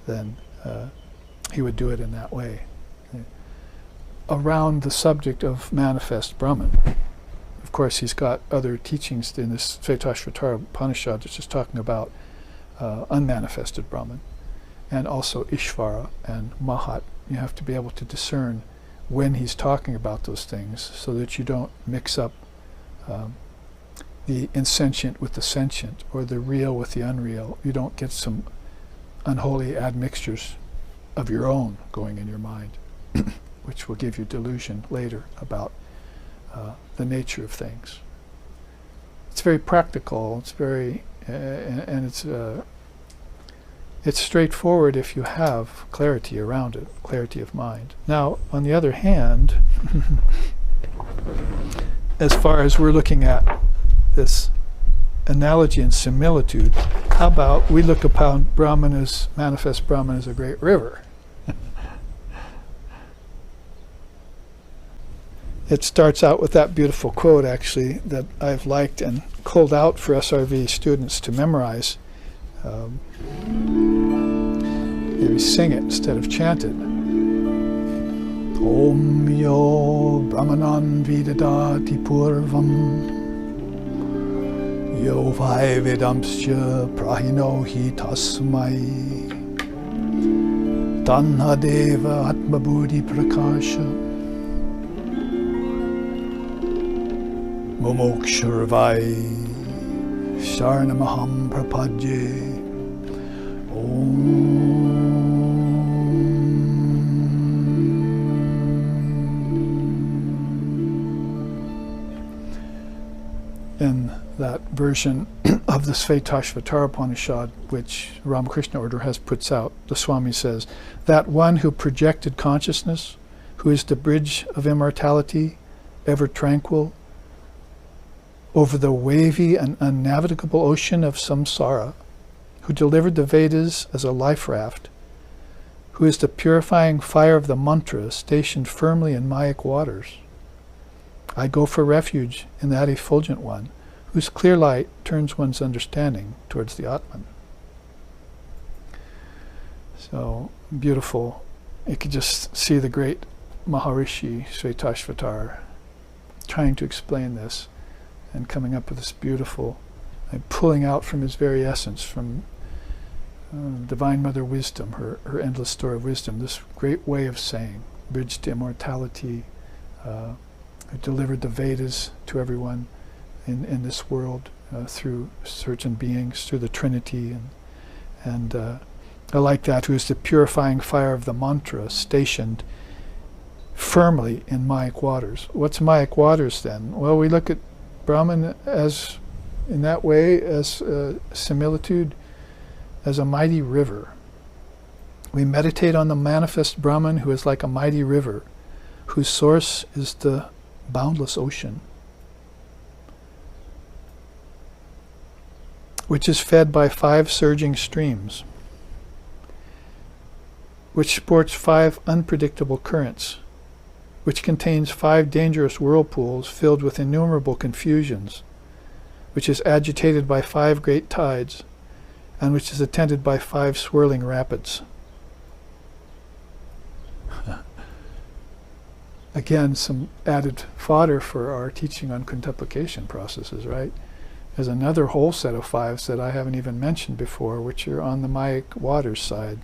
Speaker 1: then he would do it in that way, around the subject of manifest Brahman. Of course, he's got other teachings in this Svetashvatara Upanishad that's just talking about unmanifested Brahman. and also Ishvara and Mahat. You have to be able to discern when he's talking about those things so that you don't mix up the insentient with the sentient, or the real with the unreal. You don't get some unholy admixtures of your own going in your mind, which will give you delusion later about the nature of things. It's very practical. It's very, and it's straightforward if you have clarity around it, clarity of mind. Now, on the other hand, as far as we're looking at this analogy and similitude, how about we look upon Brahman as, manifest Brahman as a great river? It starts out with that beautiful quote, actually, that I've liked and culled out for SRV students to memorize. Maybe sing it instead of chant it. Om yo brahmanan vidadati purvam yo vai vedamscha prahino hi tasmai tanhadeva atmabuddhi prakasha Mumokshurvai Sharnamaham Prapadye Om. In that version of the Svetasvatara Upanishad, which Ramakrishna Order has puts out, the Swami says, that one who projected consciousness, who is the bridge of immortality, ever tranquil, over the wavy and unnavigable ocean of samsara, who delivered the Vedas as a life raft, who is the purifying fire of the mantra stationed firmly in Mayic waters. I go for refuge in that effulgent one, whose clear light turns one's understanding towards the Atman. So beautiful. You could just see the great Maharishi Svetashvatar trying to explain this and coming up with this beautiful, pulling out from his very essence, from Divine Mother Wisdom, her endless store of wisdom, this great way of saying, bridge to immortality, who delivered the Vedas to everyone in this world through certain beings, through the Trinity, and I like that, who is the purifying fire of the mantra stationed firmly in Mayic waters. What's Mayic waters then? Well, we look at Brahman as, in that way, as similitude, as a mighty river. We meditate on the manifest Brahman, who is like a mighty river, whose source is the boundless ocean, which is fed by 5 surging streams, which sports 5 unpredictable currents, which contains 5 dangerous whirlpools filled with innumerable confusions, which is agitated by 5 great tides, and which is attended by 5 swirling rapids. Again, some added fodder for our teaching on contemplation processes, right? There's another whole set of 5s that I haven't even mentioned before, which are on the Mayic waters side.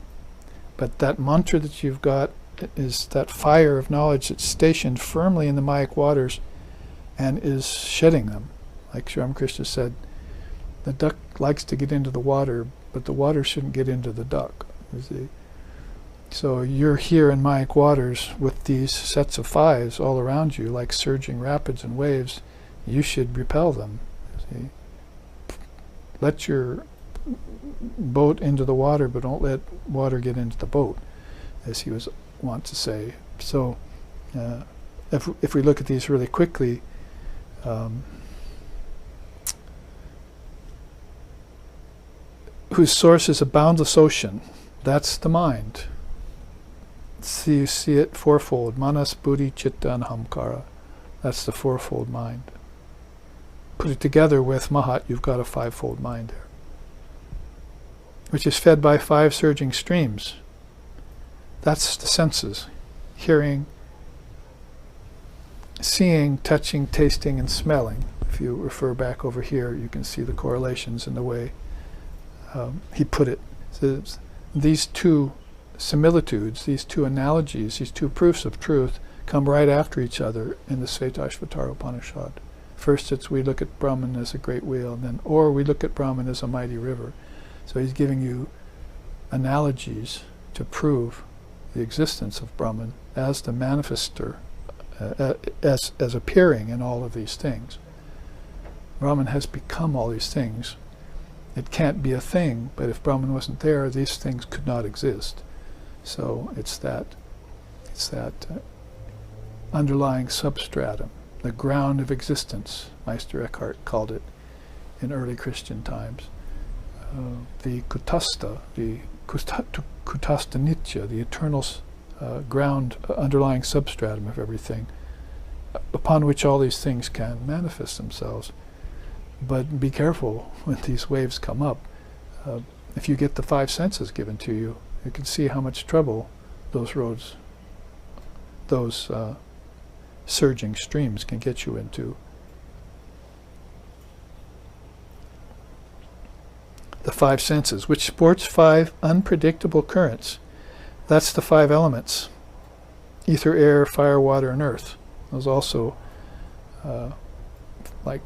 Speaker 1: But that mantra that you've got is that fire of knowledge that's stationed firmly in the Mayic waters and is shedding them. Like Sri Ramakrishna said, the duck likes to get into the water, but the water shouldn't get into the duck. You see? So you're here in Mayic waters with these sets of 5s all around you, like surging rapids and waves. You should repel them. You see? Let your boat into the water, but don't let water get into the boat, as he was wont to say. So if we look at these really quickly, whose source is a boundless ocean, that's the mind. So you see it fourfold: manas, buddhi, chitta, and ahamkara. That's the fourfold mind. Put it together with Mahat, you've got a 5-fold mind there, which is fed by 5 surging streams. That's the senses: hearing, seeing, touching, tasting, and smelling. If you refer back over here, you can see the correlations in the way he put it. So these two similitudes, these two analogies, these two proofs of truth come right after each other in the Svetasvatara Upanishad. First we look at Brahman as a great wheel, and then, or we look at Brahman as a mighty river. So he's giving you analogies to prove the existence of Brahman as the manifester, as appearing in all of these things. Brahman has become all these things. It can't be a thing, but if Brahman wasn't there, these things could not exist. So it's that underlying substratum, the ground of existence, Meister Eckhart called it in early Christian times. The kutastha, the kutastha nitya, the eternal ground, underlying substratum of everything, upon which all these things can manifest themselves. But be careful when these waves come up. If you get the five senses given to you, you can see how much trouble those roads, those surging streams can get you into. The five senses, which sports five unpredictable currents. That's the five elements: ether, air, fire, water, and earth. Those also, like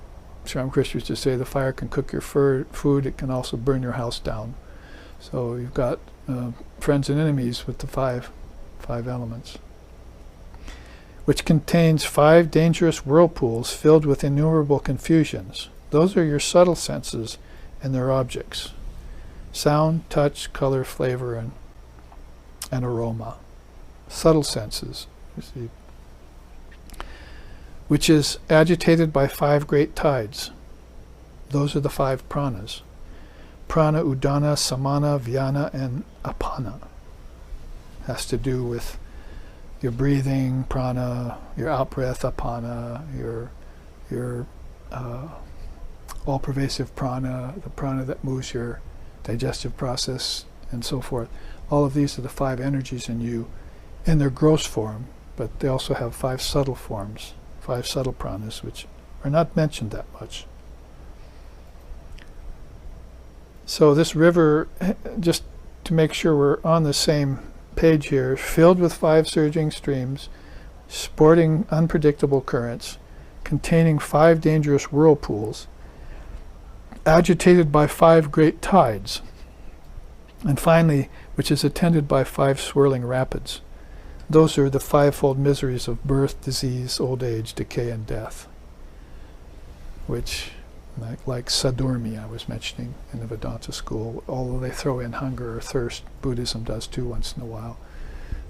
Speaker 1: Sri Ramakrishna used to say, the fire can cook your food, it can also burn your house down. So you've got friends and enemies with the five elements, which contains five dangerous whirlpools filled with innumerable confusions. Those are your subtle senses and their objects: sound, touch, color, flavor, and aroma. Subtle senses, you see, which is agitated by five great tides. Those are the five pranas: prana, udana, samana, vyana, and apana. Has to do with your breathing, prana, your out-breath, apana, your all-pervasive prana, the prana that moves your digestive process, and so forth. All of these are the five energies in you in their gross form, but they also have five subtle forms, five subtle pranas, which are not mentioned that much. So this river, just to make sure we're on the same page here, filled with five surging streams, sporting unpredictable currents, containing five dangerous whirlpools, agitated by five great tides, and finally, which is attended by five swirling rapids. Those are the fivefold miseries of birth, disease, old age, decay, and death, which, like Sadurmi I was mentioning in the Vedanta school, although they throw in hunger or thirst, Buddhism does too once in a while.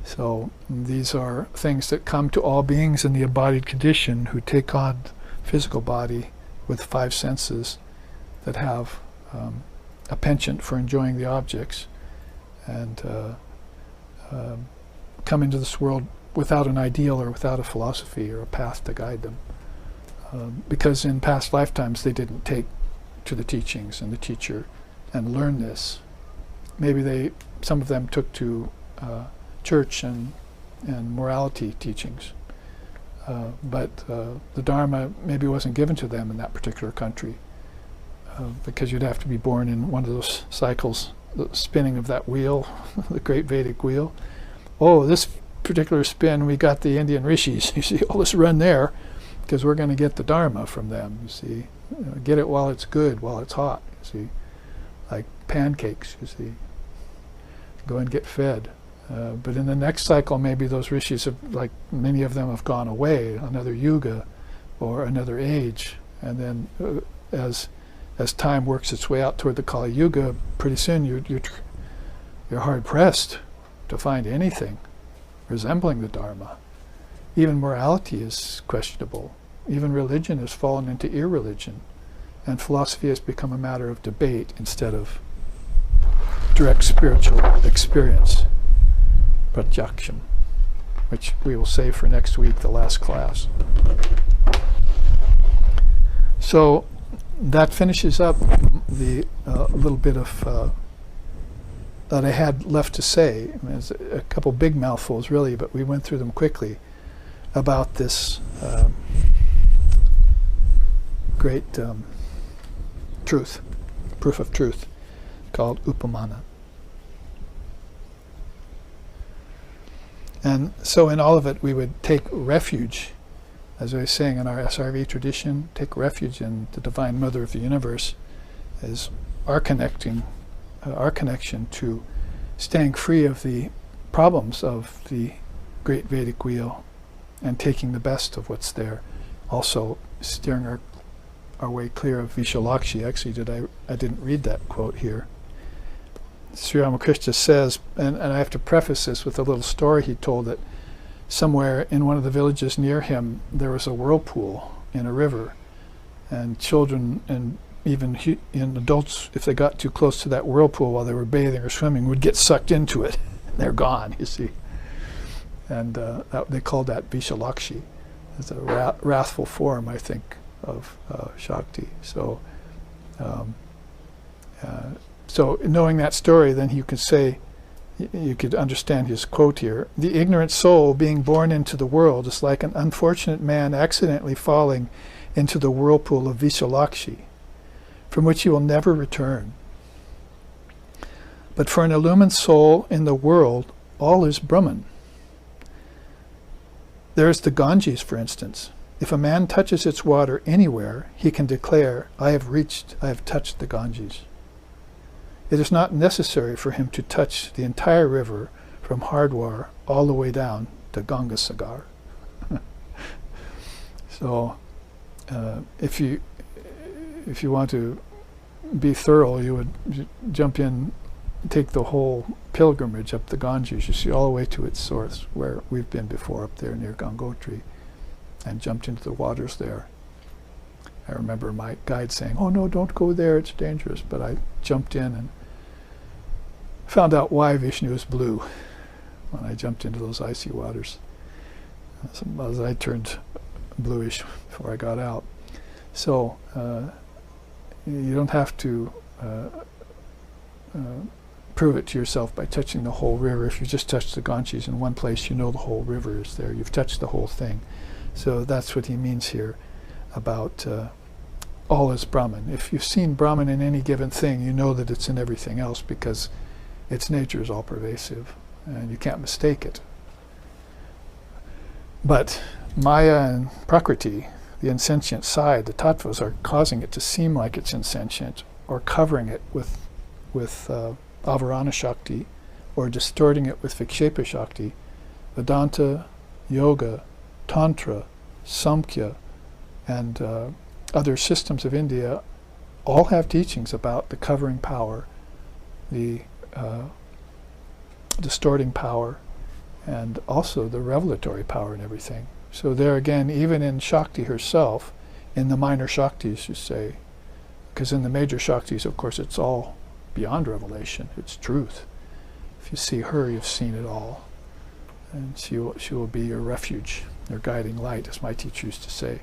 Speaker 1: So these are things that come to all beings in the embodied condition who take on physical body with five senses that have a penchant for enjoying the objects, and come into this world without an ideal or without a philosophy or a path to guide them. Because in past lifetimes they didn't take to the teachings and the teacher and learn this. Maybe some of them took to church and morality teachings, but the Dharma maybe wasn't given to them in that particular country, because you'd have to be born in one of those cycles, the spinning of that wheel, the great Vedic wheel. Oh, this particular spin, we got the Indian rishis. You see, let's run there, because we're going to get the Dharma from them, you see. Get it while it's good, while it's hot, you see. Like pancakes, you see. Go and get fed. But in the next cycle, maybe those rishis, like many of them have gone away, another yuga or another age. And then as time works its way out toward the Kali Yuga, pretty soon you're hard-pressed to find anything resembling the Dharma. Even morality is questionable. Even religion has fallen into irreligion. And philosophy has become a matter of debate instead of direct spiritual experience, pratyaksham, which we will save for next week, the last class. So that finishes up the little bit of that I had left to say. I mean, it's a couple big mouthfuls, really, but we went through them quickly about this great proof of truth, called upamana. And so in all of it, we would take refuge, as I was saying in our SRV tradition, take refuge in the Divine Mother of the Universe as our connection to staying free of the problems of the Great Vedic Wheel and taking the best of what's there. Also steering our way clear of Vishalakshi. Actually, I didn't read that quote here. Sri Ramakrishna says, and I have to preface this with a little story he told, that somewhere in one of the villages near him there was a whirlpool in a river, and children and even adults, if they got too close to that whirlpool while they were bathing or swimming, would get sucked into it. They're gone, you see. And they called that Vishalakshi. It's a wrathful form, I think, of Shakti. So knowing that story, then you could say, you could understand his quote here. The ignorant soul being born into the world is like an unfortunate man accidentally falling into the whirlpool of Vishalakshi, from which he will never return. But for an illumined soul in the world, all is Brahman. There is the Ganges, for instance. If a man touches its water anywhere, he can declare, I have touched the Ganges. It is not necessary for him to touch the entire river from Hardwar all the way down to Gangasagar. So if you want to be thorough, you would jump in, take the whole pilgrimage up the Ganges, you see, all the way to its source, where we've been before, up there near Gangotri, and jumped into the waters there. I remember my guide saying, oh no, don't go there, it's dangerous. But I jumped in and found out why Vishnu is blue when I jumped into those icy waters. As I turned bluish before I got out. So you don't have to prove it to yourself by touching the whole river. If you just touch the Ganges in one place, you know the whole river is there. You've touched the whole thing. So that's what he means here about all is Brahman. If you've seen Brahman in any given thing, you know that it's in everything else, because its nature is all pervasive and you can't mistake it. But Maya and Prakriti, the insentient side, the tattvas, are causing it to seem like it's insentient, or covering it with Avarana Shakti, or distorting it with Vikshepa Shakti. Vedanta, Yoga, Tantra, Samkhya, and other systems of India all have teachings about the covering power, the distorting power, and also the revelatory power and everything. So there again, even in Shakti herself, in the minor Shaktis, you say, because in the major Shaktis, of course, it's all beyond revelation, it's truth. If you see her, you've seen it all. And she will be your refuge, your guiding light, as my teacher used to say.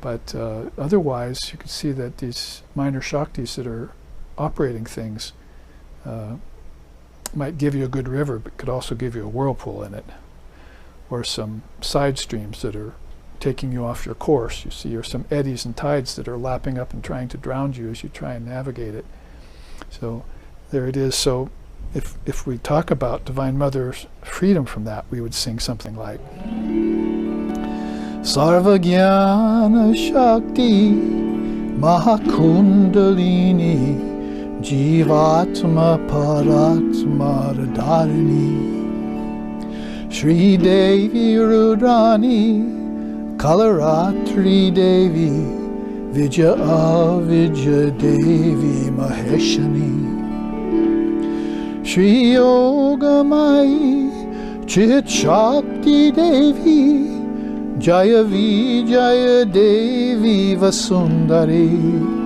Speaker 1: But otherwise, you can see that these minor Shaktis that are operating things might give you a good river, but could also give you a whirlpool in it, or some side streams that are taking you off your course, you see, or some eddies and tides that are lapping up and trying to drown you as you try and navigate it. So there it is. So if we talk about Divine Mother's freedom from that, we would sing something like Sarva Jnana Shakti Mahakundalini Jivatma Paratma Radharini Shri Devi Rudrani Kalaratri Devi Vijaya Avijaya Devi Maheshani Shri Yogamai Chit Shakti Devi Jaya Vijaya Devi Vasundari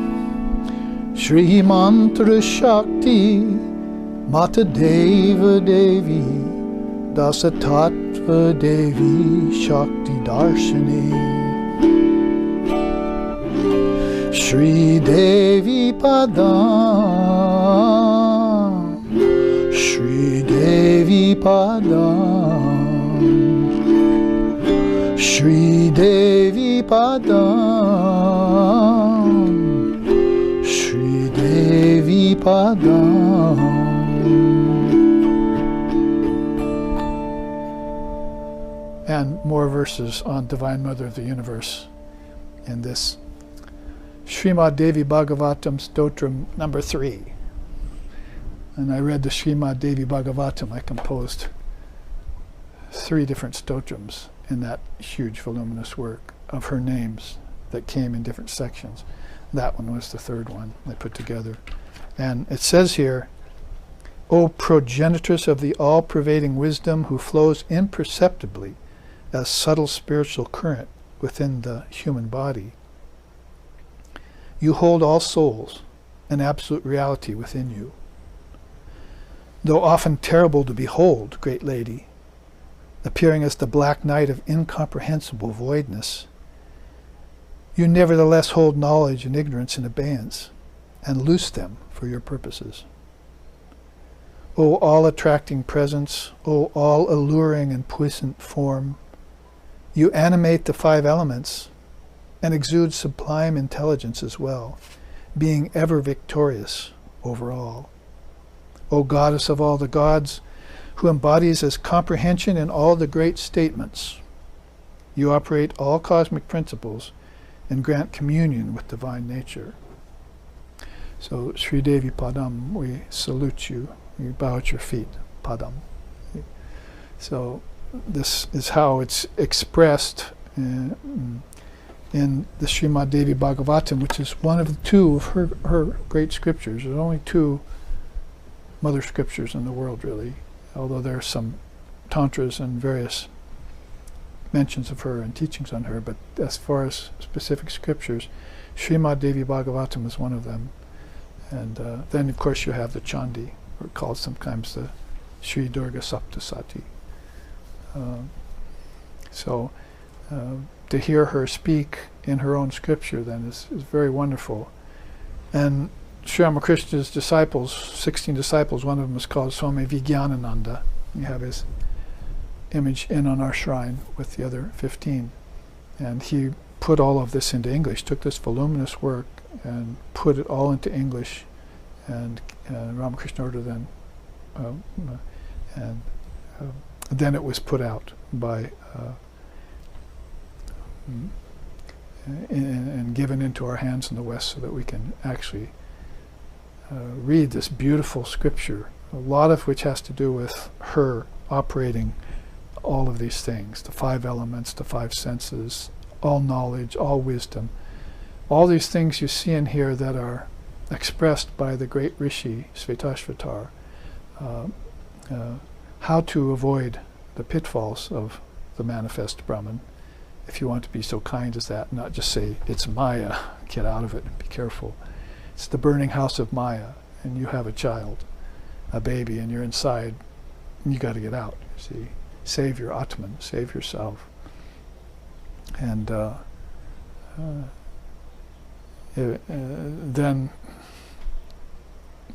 Speaker 1: Shri Mantra Shakti Mata Deva Devi Dasa Tattva Devi Shakti Darshani Shri Devi Padam Shri Devi Padam Shri Devi Padam Shri Devi Padam. again, more verses on Divine Mother of the Universe in this Srimad Devi Bhagavatam Stotram number 3. And I read the Srimad Devi Bhagavatam. I composed 3 different stotrams in that huge voluminous work of her names that came in different sections. That one was the 3rd one I put together. And it says here, O progenitress of the all-pervading wisdom who flows imperceptibly as subtle spiritual current within the human body, you hold all souls and absolute reality within you. Though often terrible to behold, great lady, appearing as the black night of incomprehensible voidness, you nevertheless hold knowledge and ignorance in abeyance and loose them for your purposes. O all-attracting presence, O all-alluring and puissant form, you animate the 5 elements and exude sublime intelligence as well, being ever victorious over all. O goddess of all the gods, who embodies as comprehension in all the great statements, you operate all cosmic principles and grant communion with divine nature. So, Sri Devi Padam, we salute you. We bow at your feet, Padam. So, this is how it's expressed in the Srimad Devi Bhagavatam, which is one of the 2 of her great scriptures. There's only 2 mother scriptures in the world, really, although there are some tantras and various mentions of her and teachings on her, but as far as specific scriptures, Srimad Devi Bhagavatam is one of them. And then, of course, you have the Chandi, or called sometimes the Sri Durga Saptasati. To hear her speak in her own scripture then is very wonderful. And Sri Ramakrishna's disciples, 16 disciples, one of them is called Swami Vijnanananda. We have his image in on our shrine with the other 15. And he put all of this into English, took this voluminous work and put it all into English. And Ramakrishna ordered then, then it was put out by and given into our hands in the West so that we can actually read this beautiful scripture, a lot of which has to do with her operating all of these things, the 5 elements, the 5 senses, all knowledge, all wisdom, all these things you see in here that are expressed by the great Rishi Svetashvatar, how to avoid the pitfalls of the manifest Brahman, if you want to be so kind as that, not just say, it's Maya, get out of it, be careful. It's the burning house of Maya, and you have a child, a baby, and you're inside, and you got to get out, you see. Save your Atman, save yourself. And then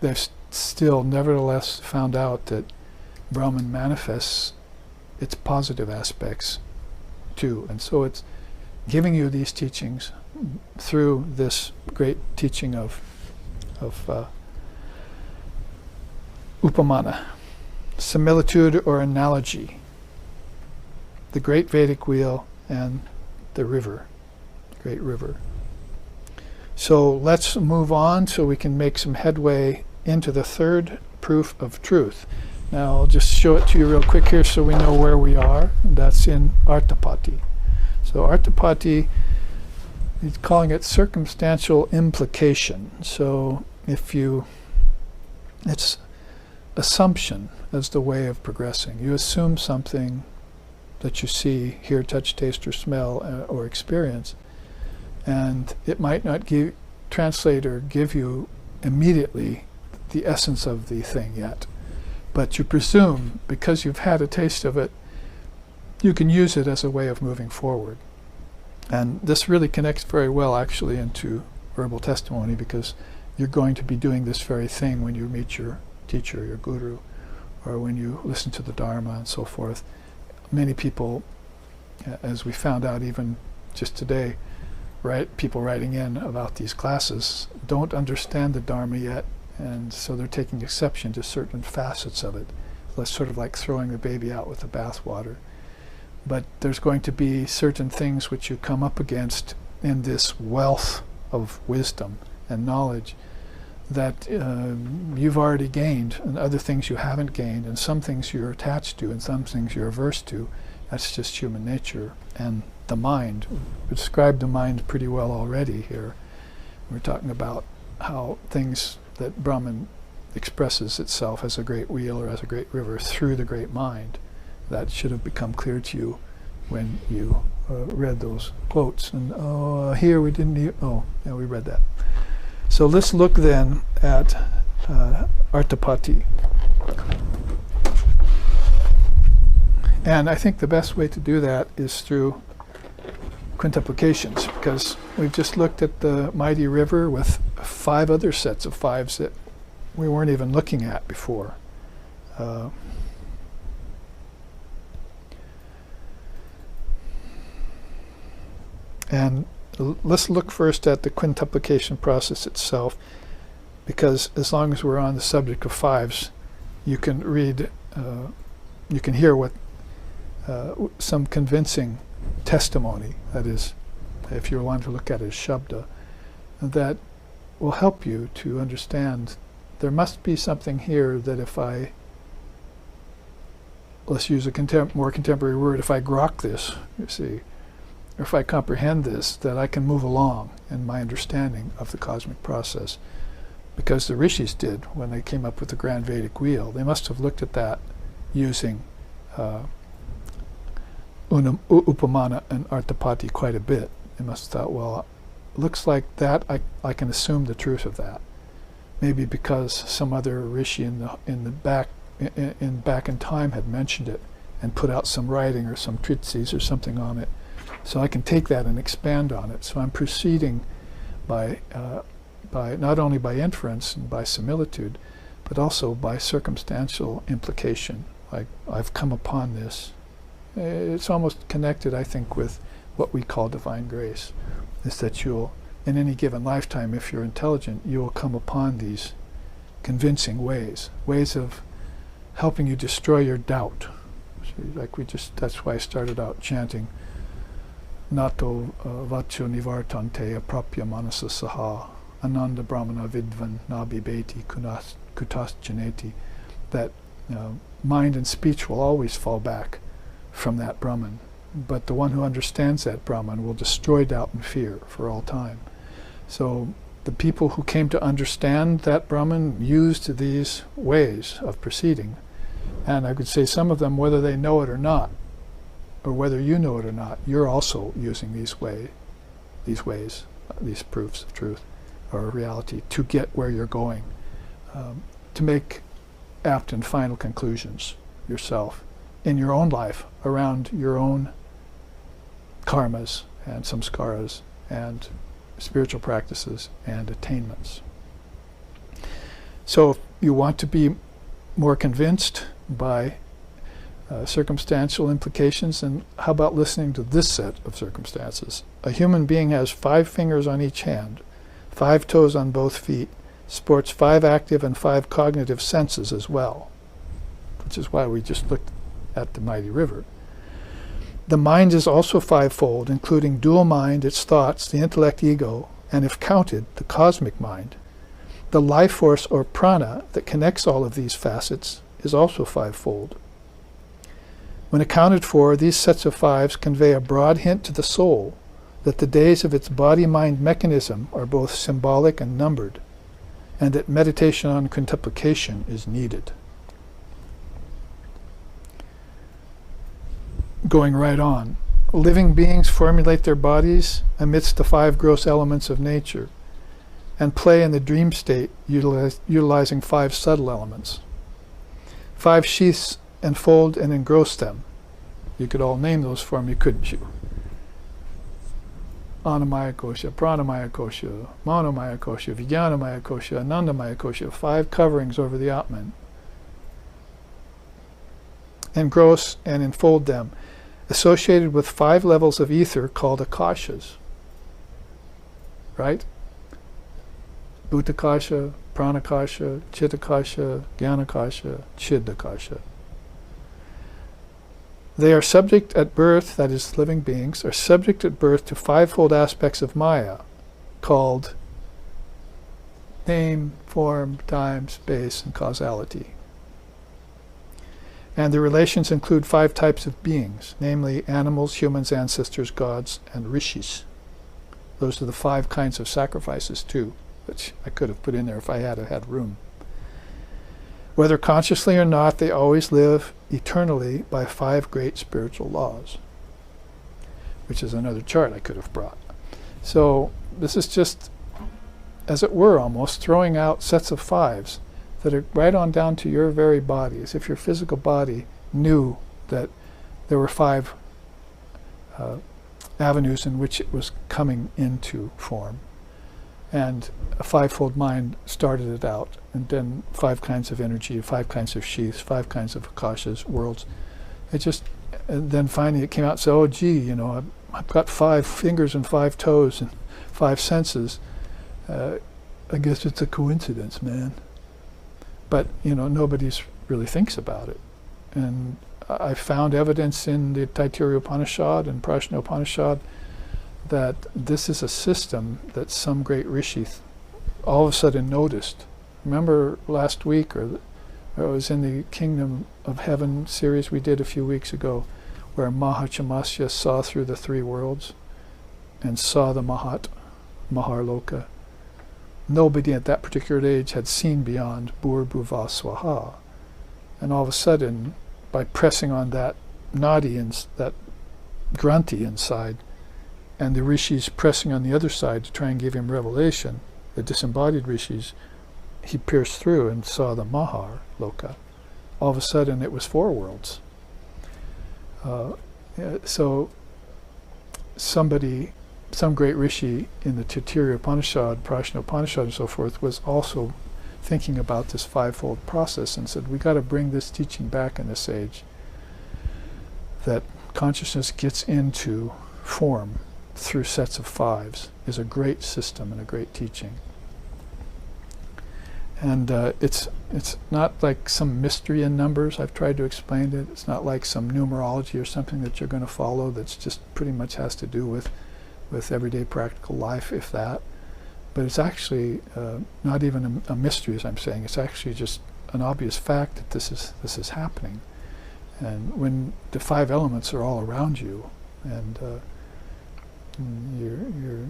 Speaker 1: they've still nevertheless found out that Brahman manifests its positive aspects too. And so it's giving you these teachings through this great teaching of Upamana, similitude or analogy, the great Vedic wheel and the river, great river. So let's move on so we can make some headway into the 3rd proof of truth. Now I'll just show it to you real quick here so we know where we are. That's in Artapati. So Artapati, he's calling it circumstantial implication. So it's assumption as the way of progressing. You assume something that you see, hear, touch, taste, or smell, or experience, and it might not translate or give you immediately the essence of the thing yet. But you presume, because you've had a taste of it, you can use it as a way of moving forward. And this really connects very well actually into verbal testimony, because you're going to be doing this very thing when you meet your teacher, your guru, or when you listen to the Dharma and so forth. Many people, as we found out even just today, people writing in about these classes don't understand the Dharma yet, and so they're taking exception to certain facets of it. That's sort of like throwing the baby out with the bathwater. but there's going to be certain things which you come up against in this wealth of wisdom and knowledge that you've already gained, and other things you haven't gained, and some things you're attached to and some things you're averse to. That's just human nature. And the mind, we described the mind pretty well already here. We're talking about how things that Brahman expresses itself as a great wheel or as a great river through the great mind. That should have become clear to you when you read those quotes. And here we didn't yeah, we read that. So let's look then at Artapati. And I think the best way to do that is through quintuplications, because we've just looked at the mighty river with 5 other sets of 5s that we weren't even looking at before. And let's look first at the quintuplication process itself, because as long as we're on the subject of 5s, you can read, you can hear what some convincing testimony, that is, if you want to look at it as Shabda, that will help you to understand there must be something here that if I, let's use a more contemporary word, if I grok this, you see, or if I comprehend this, that I can move along in my understanding of the cosmic process. Because the rishis did when they came up with the grand Vedic wheel. They must have looked at that using Upamana and Artapati quite a bit. They must have thought, well, it looks like that, I can assume the truth of that. Maybe because some other rishi in the back in time had mentioned it and put out some writing or some treatises or something on it. So I can take that and expand on it. So I'm proceeding by not only by inference and by similitude, but also by circumstantial implication. Like, I've come upon this. It's almost connected, I think, with what we call divine grace, is that you'll, in any given lifetime, if you're intelligent, you will come upon these convincing ways of helping you destroy your doubt. So like that's why I started out chanting Nato vacho nivartante aprapya manasa saha ananda brahmana vidvan nabi beti kutas janeti, that mind and speech will always fall back from that Brahman, but the one who understands that Brahman will destroy doubt and fear for all time. So the people who came to understand that Brahman used these ways of proceeding, and I could say some of them, whether they know it or not, or whether you know it or not, you're also using these proofs of truth or reality to get where you're going, to make apt and final conclusions yourself in your own life around your own karmas and samskaras and spiritual practices and attainments. So if you want to be more convinced by circumstantial implications, and how about listening to this set of circumstances? A human being has 5 fingers on each hand, 5 toes on both feet, sports 5 active and 5 cognitive senses as well, which is why we just looked at the mighty river. The mind is also 5-fold, including dual mind, its thoughts, the intellect ego, and if counted, the cosmic mind. The life force or prana that connects all of these facets is also 5-fold. When accounted for, these sets of 5s convey a broad hint to the soul that the days of its body-mind mechanism are both symbolic and numbered, and that meditation on contemplation is needed. Going right on, living beings formulate their bodies amidst the 5 gross elements of nature and play in the dream state utilizing 5 subtle elements. 5 sheaths enfold and engross them. You could all name those for me, couldn't you? Annamaya kosha, pranamaya kosha, manomaya kosha, vijnanamaya kosha, anandamaya kosha, 5 coverings over the Atman. Engross and enfold them, associated with 5 levels of ether called akashas. Right? Bhutakasha, pranakasha, chitakasha, jnanakasha, chiddakasha. They are subject at birth, that is, living beings, are subject at birth to fivefold aspects of Maya, called name, form, time, space, and causality. And the relations include 5 types of beings, namely animals, humans, ancestors, gods, and rishis. Those are the 5 kinds of sacrifices, too, which I could have put in there if I had had room. Whether consciously or not, they always live eternally by 5 great spiritual laws, which is another chart I could have brought. So this is just, as it were, almost throwing out sets of 5s that are right on down to your very body, as if your physical body knew that there were 5 avenues in which it was coming into form. And a 5-fold mind started it out, and then 5 kinds of energy, 5 kinds of sheaths, 5 kinds of akashas, worlds. It just, and then finally it came out and said, oh gee, you know, I've got 5 fingers and 5 toes and 5 senses. I guess it's a coincidence, man. But, you know, nobody really thinks about it. And I found evidence in the Taittiriya Upanishad and Prajna Upanishad that this is a system that some great rishi all of a sudden noticed. Remember last week, or it was in the Kingdom of Heaven series we did a few weeks ago, where Mahachamasya saw through the 3 worlds and saw the Maharloka. Nobody at that particular age had seen beyond Bhur Bhuva Swaha. And all of a sudden, by pressing on that nadi, that granthi inside, and the rishis pressing on the other side to try and give him revelation, the disembodied rishis, he pierced through and saw the Mahar Loka. All of a sudden it was 4 worlds. So some great rishi in the Taittiriya Upanishad, Prajna Upanishad and so forth was also thinking about this 5-fold process and said, we got to bring this teaching back in this age, that consciousness gets into form through sets of 5s is a great system and a great teaching. And it's not like some mystery in numbers. I've tried to explain it. It's not like some numerology or something that you're going to follow that's just pretty much has to do with everyday practical life, if that. But it's actually not even a mystery, as I'm saying. It's actually just an obvious fact that this is happening. And when the 5 elements are all around you, and your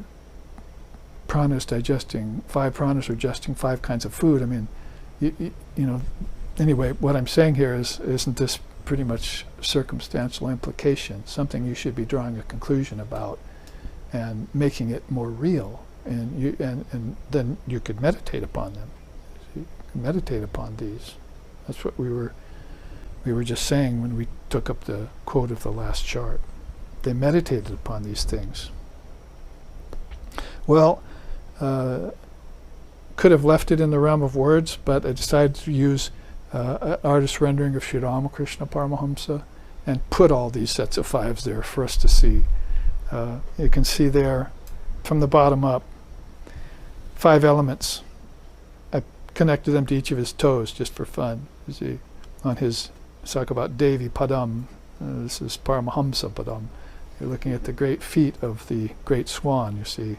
Speaker 1: pranas digesting 5 pranas, or digesting 5 kinds of food. I mean, you know. Anyway, what I'm saying here isn't this pretty much circumstantial implication? Something you should be drawing a conclusion about and making it more real, and then you could meditate upon them. You can meditate upon these. That's what we were just saying when we took up the quote of the last chart. They meditated upon these things. Well, could have left it in the realm of words, but I decided to use an artist's rendering of Sri Ramakrishna Paramahamsa and put all these sets of 5s there for us to see. You can see there, from the bottom up, 5 elements. I connected them to each of his toes just for fun. You see, on his, talk about Devi Padam, this is Paramahamsa Padam. You're looking at the great feet of the great swan, you see.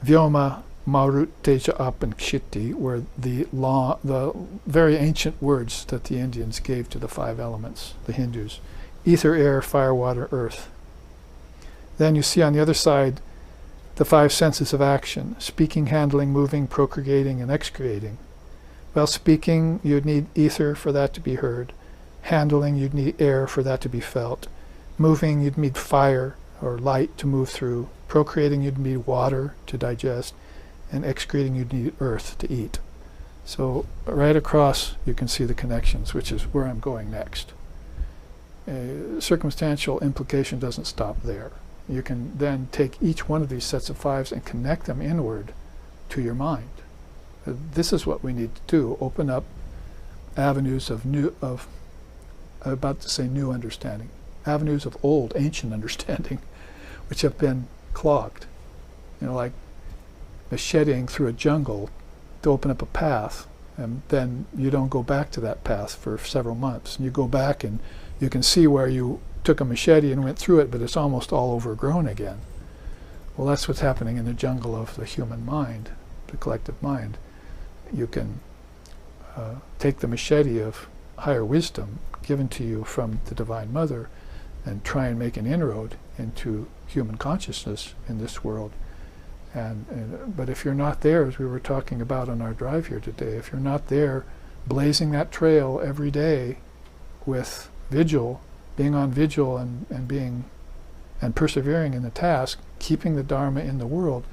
Speaker 1: Vyoma, Marut, Teja, Ap, and Kshiti were the very ancient words that the Indians gave to the 5 elements, the Hindus. Ether, air, fire, water, earth. Then you see on the other side the 5 senses of action: speaking, handling, moving, procreating, and excreting. Well, speaking, you'd need ether for that to be heard. Handling, you'd need air for that to be felt. Moving, you'd need fire or light to move through. Procreating, you'd need water to digest. And excreting, you'd need earth to eat. So right across you can see the connections, which is where I'm going next. Circumstantial implication doesn't stop there. You can then take each one of these sets of 5s and connect them inward to your mind. This is what we need to do: open up avenues of new understanding, avenues of old, ancient understanding, which have been clogged. You know, like macheting through a jungle to open up a path, and then you don't go back to that path for several months. And you go back and you can see where you took a machete and went through it, but it's almost all overgrown again. Well, that's what's happening in the jungle of the human mind, the collective mind. You can take the machete of higher wisdom given to you from the Divine Mother and try and make an inroad into human consciousness in this world. But if you're not there, as we were talking about on our drive here today, if you're not there blazing that trail every day with vigil, being on vigil and persevering in the task, keeping the Dharma in the world,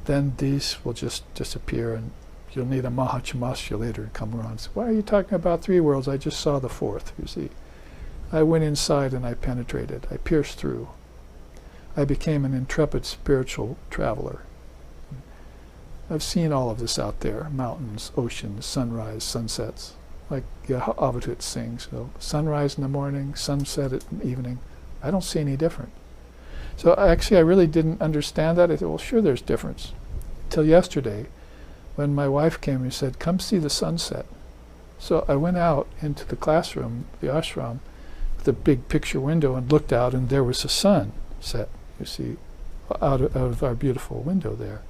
Speaker 1: then these will just disappear, and you'll need a Mahachamasya later to come around and say, why are you talking about three worlds? I just saw the fourth, you see. I went inside and I penetrated. I pierced through. I became an intrepid spiritual traveler. I've seen all of this out there, mountains, oceans, sunrise, sunsets, like Advaita sings. So sunrise in the morning, sunset at evening. I don't see any different. So actually I really didn't understand that. I thought, well, sure there's difference. Till yesterday, when my wife came and said, come see the sunset. So I went out into the classroom, the ashram, with a big picture window and looked out, and there was a sun set, you see, out of our beautiful window there.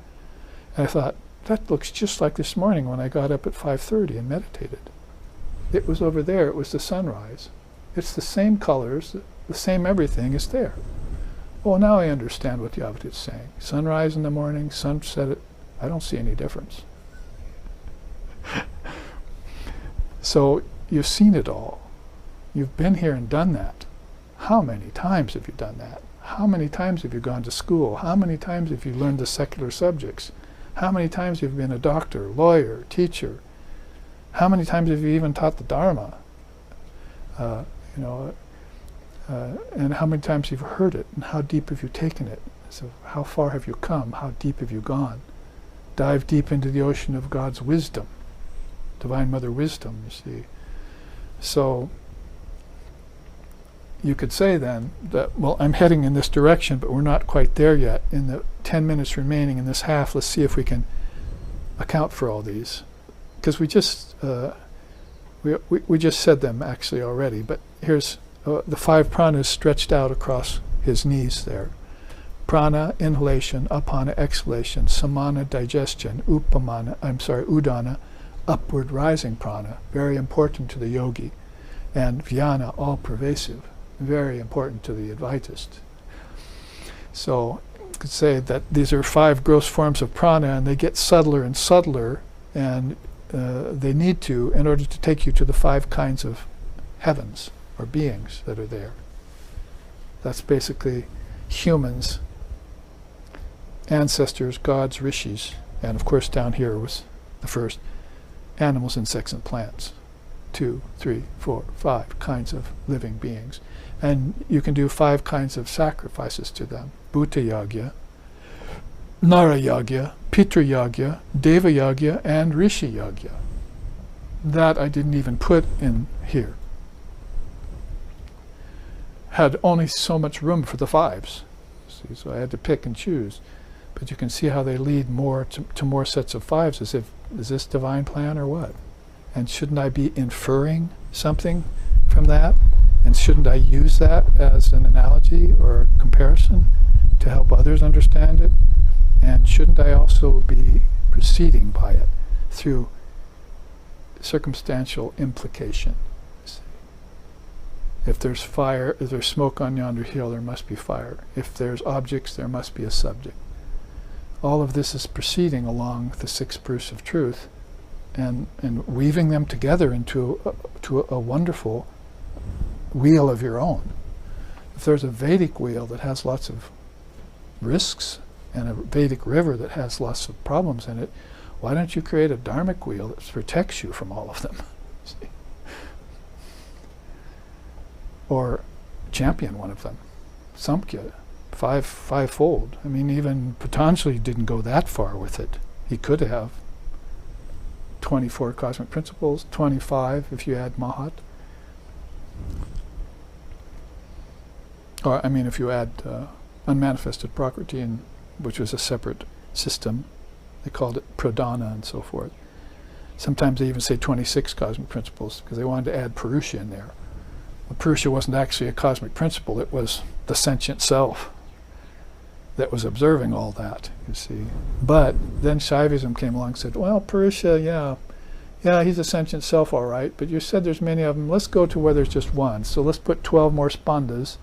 Speaker 1: And I thought, that looks just like this morning when I got up at 5:30 and meditated. It was over there, it was the sunrise. It's the same colors, the same everything is there. Well, now I understand what the Advaita is saying. Sunrise in the morning, sunset, I don't see any difference. So you've seen it all. You've been here and done that. How many times have you done that? How many times have you gone to school? How many times have you learned the secular subjects? How many times have you been a doctor, lawyer, teacher? How many times have you even taught the Dharma? And how many times you've heard it, and how deep have you taken it? So how far have you come? How deep have you gone? Dive deep into the ocean of God's wisdom, Divine Mother wisdom, you see. So you could say then that, well, I'm heading in this direction, but we're not quite there yet. In the 10 minutes remaining in this half, let's see if we can account for all these. Because we just said them actually already, but here's the 5 pranas stretched out across his knees there. Prana, inhalation, apana, exhalation, samana, digestion, udana, upward rising prana, very important to the yogi, and vyana, all pervasive, very important to the Advaitist. So you could say that these are 5 gross forms of prana, and they get subtler and subtler, and they need to, in order to take you to the 5 kinds of heavens or beings that are there. That's basically humans, ancestors, gods, rishis, and of course down here was the first, animals, insects, and plants. 2, 3, 4, 5 kinds of living beings. And you can do 5 kinds of sacrifices to them. Bhuta Yagya, Nara Yagya, Pitra Yagya, Deva Yagya, and Rishi Yagya. That I didn't even put in here. Had only so much room for the 5s. See, so I had to pick and choose. But you can see how they lead more to more sets of 5s, as if, is this divine plan or what? And shouldn't I be inferring something from that? And shouldn't I use that as an analogy or a comparison to help others understand it? And shouldn't I also be proceeding by it through circumstantial implication? If there's fire, if there's smoke on yonder hill, there must be fire. If there's objects, there must be a subject. All of this is proceeding along the 6 proofs of truth, and weaving them together into a wonderful wheel of your own. If there's a Vedic wheel that has lots of risks, and a Vedic river that has lots of problems in it, why don't you create a dharmic wheel that protects you from all of them? See? Or champion one of them. Samkhya, fivefold. I mean, even Patanjali didn't go that far with it. He could have 24 cosmic principles, 25 if you add Mahat. Or, I mean, if you add unmanifested Prakriti, which was a separate system. They called it Pradhana and so forth. Sometimes they even say 26 cosmic principles because they wanted to add Purusha in there. But Purusha wasn't actually a cosmic principle, it was the sentient self that was observing all that, you see. But then Shaivism came along and said, well, Purusha, yeah, he's a sentient self, all right, but you said there's many of them. Let's go to where there's just one. So let's put 12 more spandas,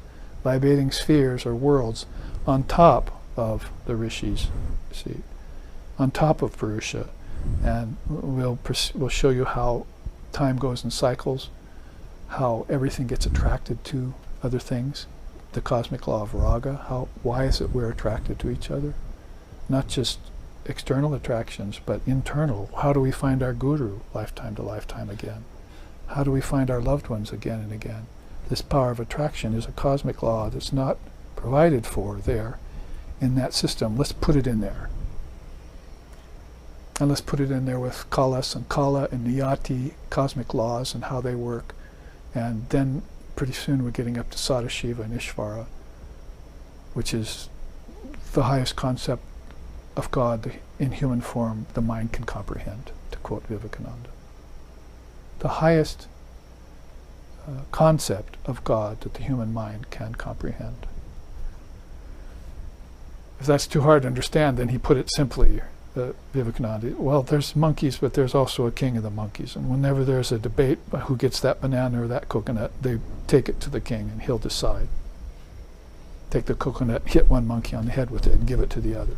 Speaker 1: vibrating spheres or worlds, on top of the rishis, see, on top of Purusha. And we'll show you how time goes in cycles, how everything gets attracted to other things, the cosmic law of raga, why is it we're attracted to each other? Not just external attractions, but internal. How do we find our guru lifetime to lifetime again? How do we find our loved ones again and again? This power of attraction is a cosmic law that's not provided for there in that system. Let's put it in there. And let's put it in there with kalas and kala and niyati, cosmic laws and how they work. And then pretty soon we're getting up to Sadashiva and Ishvara, which is the highest concept of God in human form the mind can comprehend, to quote Vivekananda. The highest concept of God that the human mind can comprehend. If that's too hard to understand, then he put it simply, Vivekananda, well, there's monkeys, but there's also a king of the monkeys. And whenever there's a debate about who gets that banana or that coconut, they take it to the king and he'll decide. Take the coconut, hit one monkey on the head with it, and give it to the other.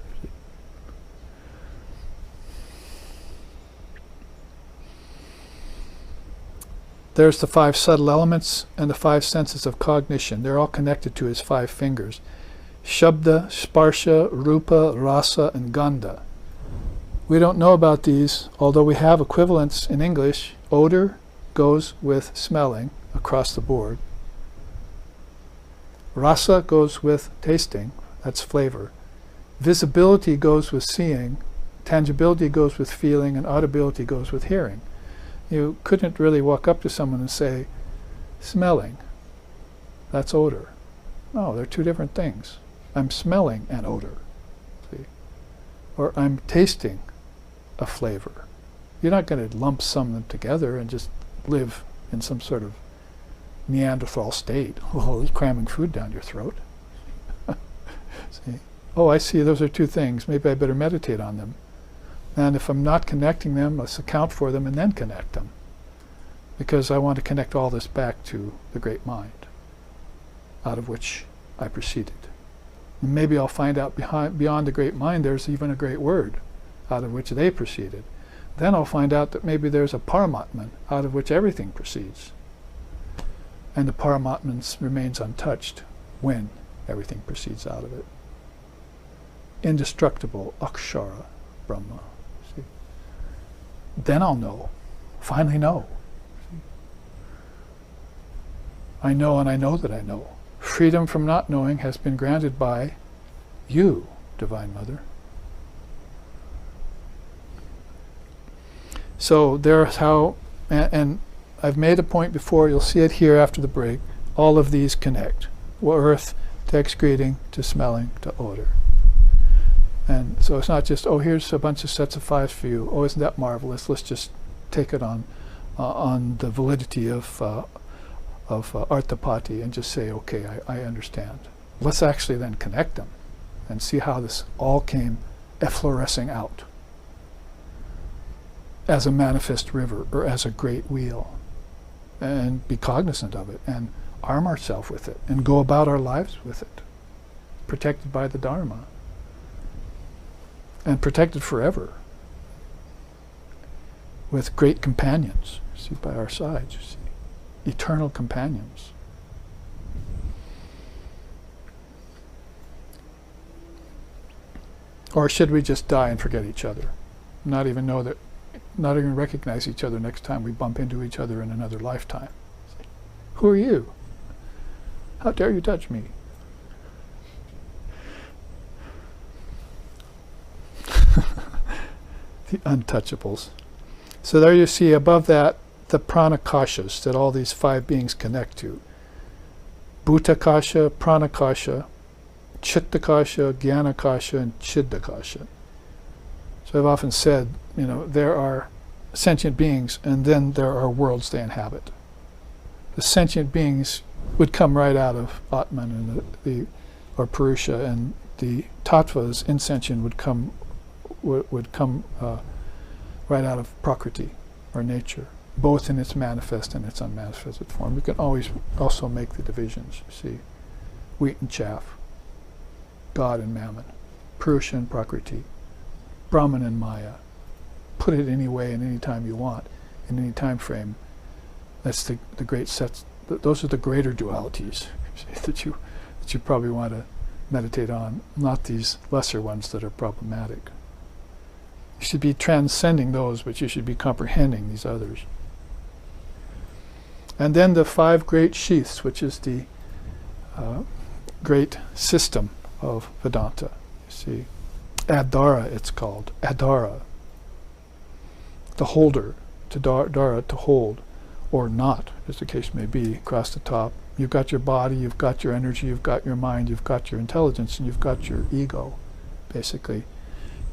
Speaker 1: There's the 5 subtle elements and the 5 senses of cognition. They're all connected to his 5 fingers. Shabda, Sparsha, Rupa, Rasa, and Gandha. We don't know about these, although we have equivalents in English. Odor goes with smelling across the board. Rasa goes with tasting, that's flavor. Visibility goes with seeing. Tangibility goes with feeling, and audibility goes with hearing. You couldn't really walk up to someone and say, smelling, that's odor. No, they're 2 different things. I'm smelling an odor, see? Or I'm tasting a flavor. You're not going to lump some of them together and just live in some sort of Neanderthal state. Well, you're cramming food down your throat. See? Oh, I see, those are 2 things. Maybe I better meditate on them. And if I'm not connecting them, let's account for them and then connect them. Because I want to connect all this back to the great mind, out of which I proceeded. And maybe I'll find out beyond the great mind there's even a great word, out of which they proceeded. Then I'll find out that maybe there's a Paramatman, out of which everything proceeds. And the Paramatman remains untouched when everything proceeds out of it. Indestructible Akshara Brahma. See? Then I'll know, finally know. See? I know and I know that I know. Freedom from not knowing has been granted by you, Divine Mother. So there's how, and I've made a point before, you'll see it here after the break, all of these connect. Earth to excreting, to smelling, to odor. And so it's not just, oh, here's a bunch of sets of 5 for you. Oh, isn't that marvelous? Let's just take it on the validity of Arthapati and just say, okay, I understand. Let's actually then connect them and see how this all came efflorescing out as a manifest river or as a great wheel, and be cognizant of it and arm ourselves with it and go about our lives with it, protected by the Dharma and protected forever with great companions, see, by our sides, you see, eternal companions. Or should we just die and forget each other, not even recognize each other next time we bump into each other in another lifetime? Who are you? How dare you touch me? The untouchables. So there you see above that the pranakashas that all these 5 beings connect to. Bhutakasha, pranakasha, chittakasha, jnanakasha, and chiddakasha. So I've often said, there are sentient beings, and then there are worlds they inhabit. The sentient beings would come right out of Atman and or Purusha, and the tattvas, insentient, would come right out of Prakriti, or nature, both in its manifest and its unmanifested form. You can always also make the divisions, you see. Wheat and chaff, God and Mammon, Purusha and Prakriti, Brahman and Maya. Put it any way and any time you want, in any time frame. That's the great sets. Those are the greater dualities that you probably want to meditate on, not these lesser ones that are problematic. You should be transcending those, but you should be comprehending these others. And then the 5 great sheaths, which is the great system of Vedanta. You see, Adhara it's called, Adhara. The holder, to Dara, to hold, or not, as the case may be, across the top. You've got your body, you've got your energy, you've got your mind, you've got your intelligence, and you've got your ego, basically,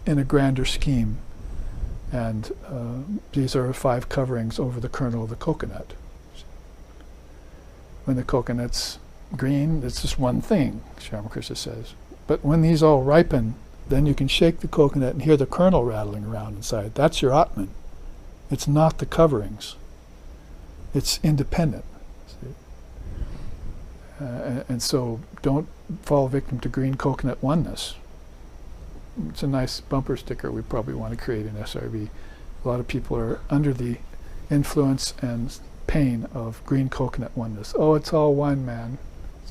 Speaker 1: in a grander scheme. And these are 5 coverings over the kernel of the coconut. When the coconut's green, it's just one thing, Ramakrishna says. But when these all ripen, then you can shake the coconut and hear the kernel rattling around inside. That's your Atman. It's not the coverings. It's independent. And so don't fall victim to green coconut oneness. It's a nice bumper sticker we probably want to create in SRV. A lot of people are under the influence and pain of green coconut oneness. Oh, it's all one, man.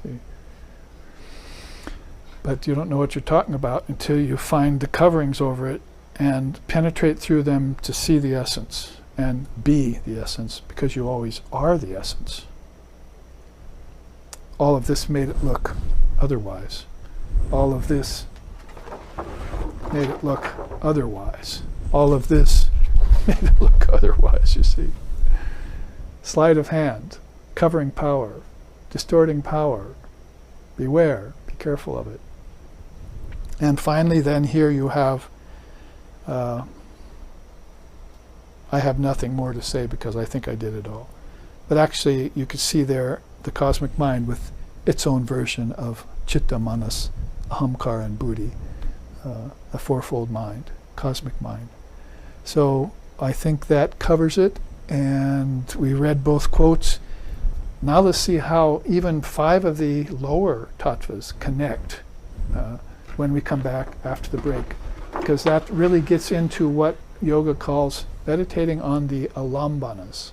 Speaker 1: See? But you don't know what you're talking about until you find the coverings over it and penetrate through them to see the essence and be the essence, because you always are the essence. All of this made it look otherwise. All of this made it look otherwise. All of this made it look otherwise, you see. Sleight of hand, covering power, distorting power. Beware, be careful of it. And finally, then, here you have I have nothing more to say because I think I did it all. But actually, you could see there the cosmic mind with its own version of Chitta, Manas, Ahamkara, and Buddhi, a fourfold mind, cosmic mind. So I think that covers it, and we read both quotes. Now let's see how even 5 of the lower tattvas connect when we come back after the break, because that really gets into what yoga calls meditating on the alambanas.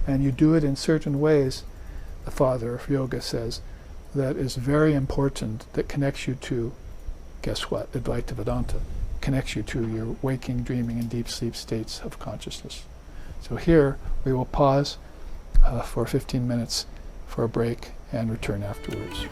Speaker 1: And you do it in certain ways, the father of yoga says, that is very important, that connects you to, guess what, Advaita Vedanta, connects you to your waking, dreaming, and deep sleep states of consciousness. So here we will pause for 15 minutes for a break and return afterwards.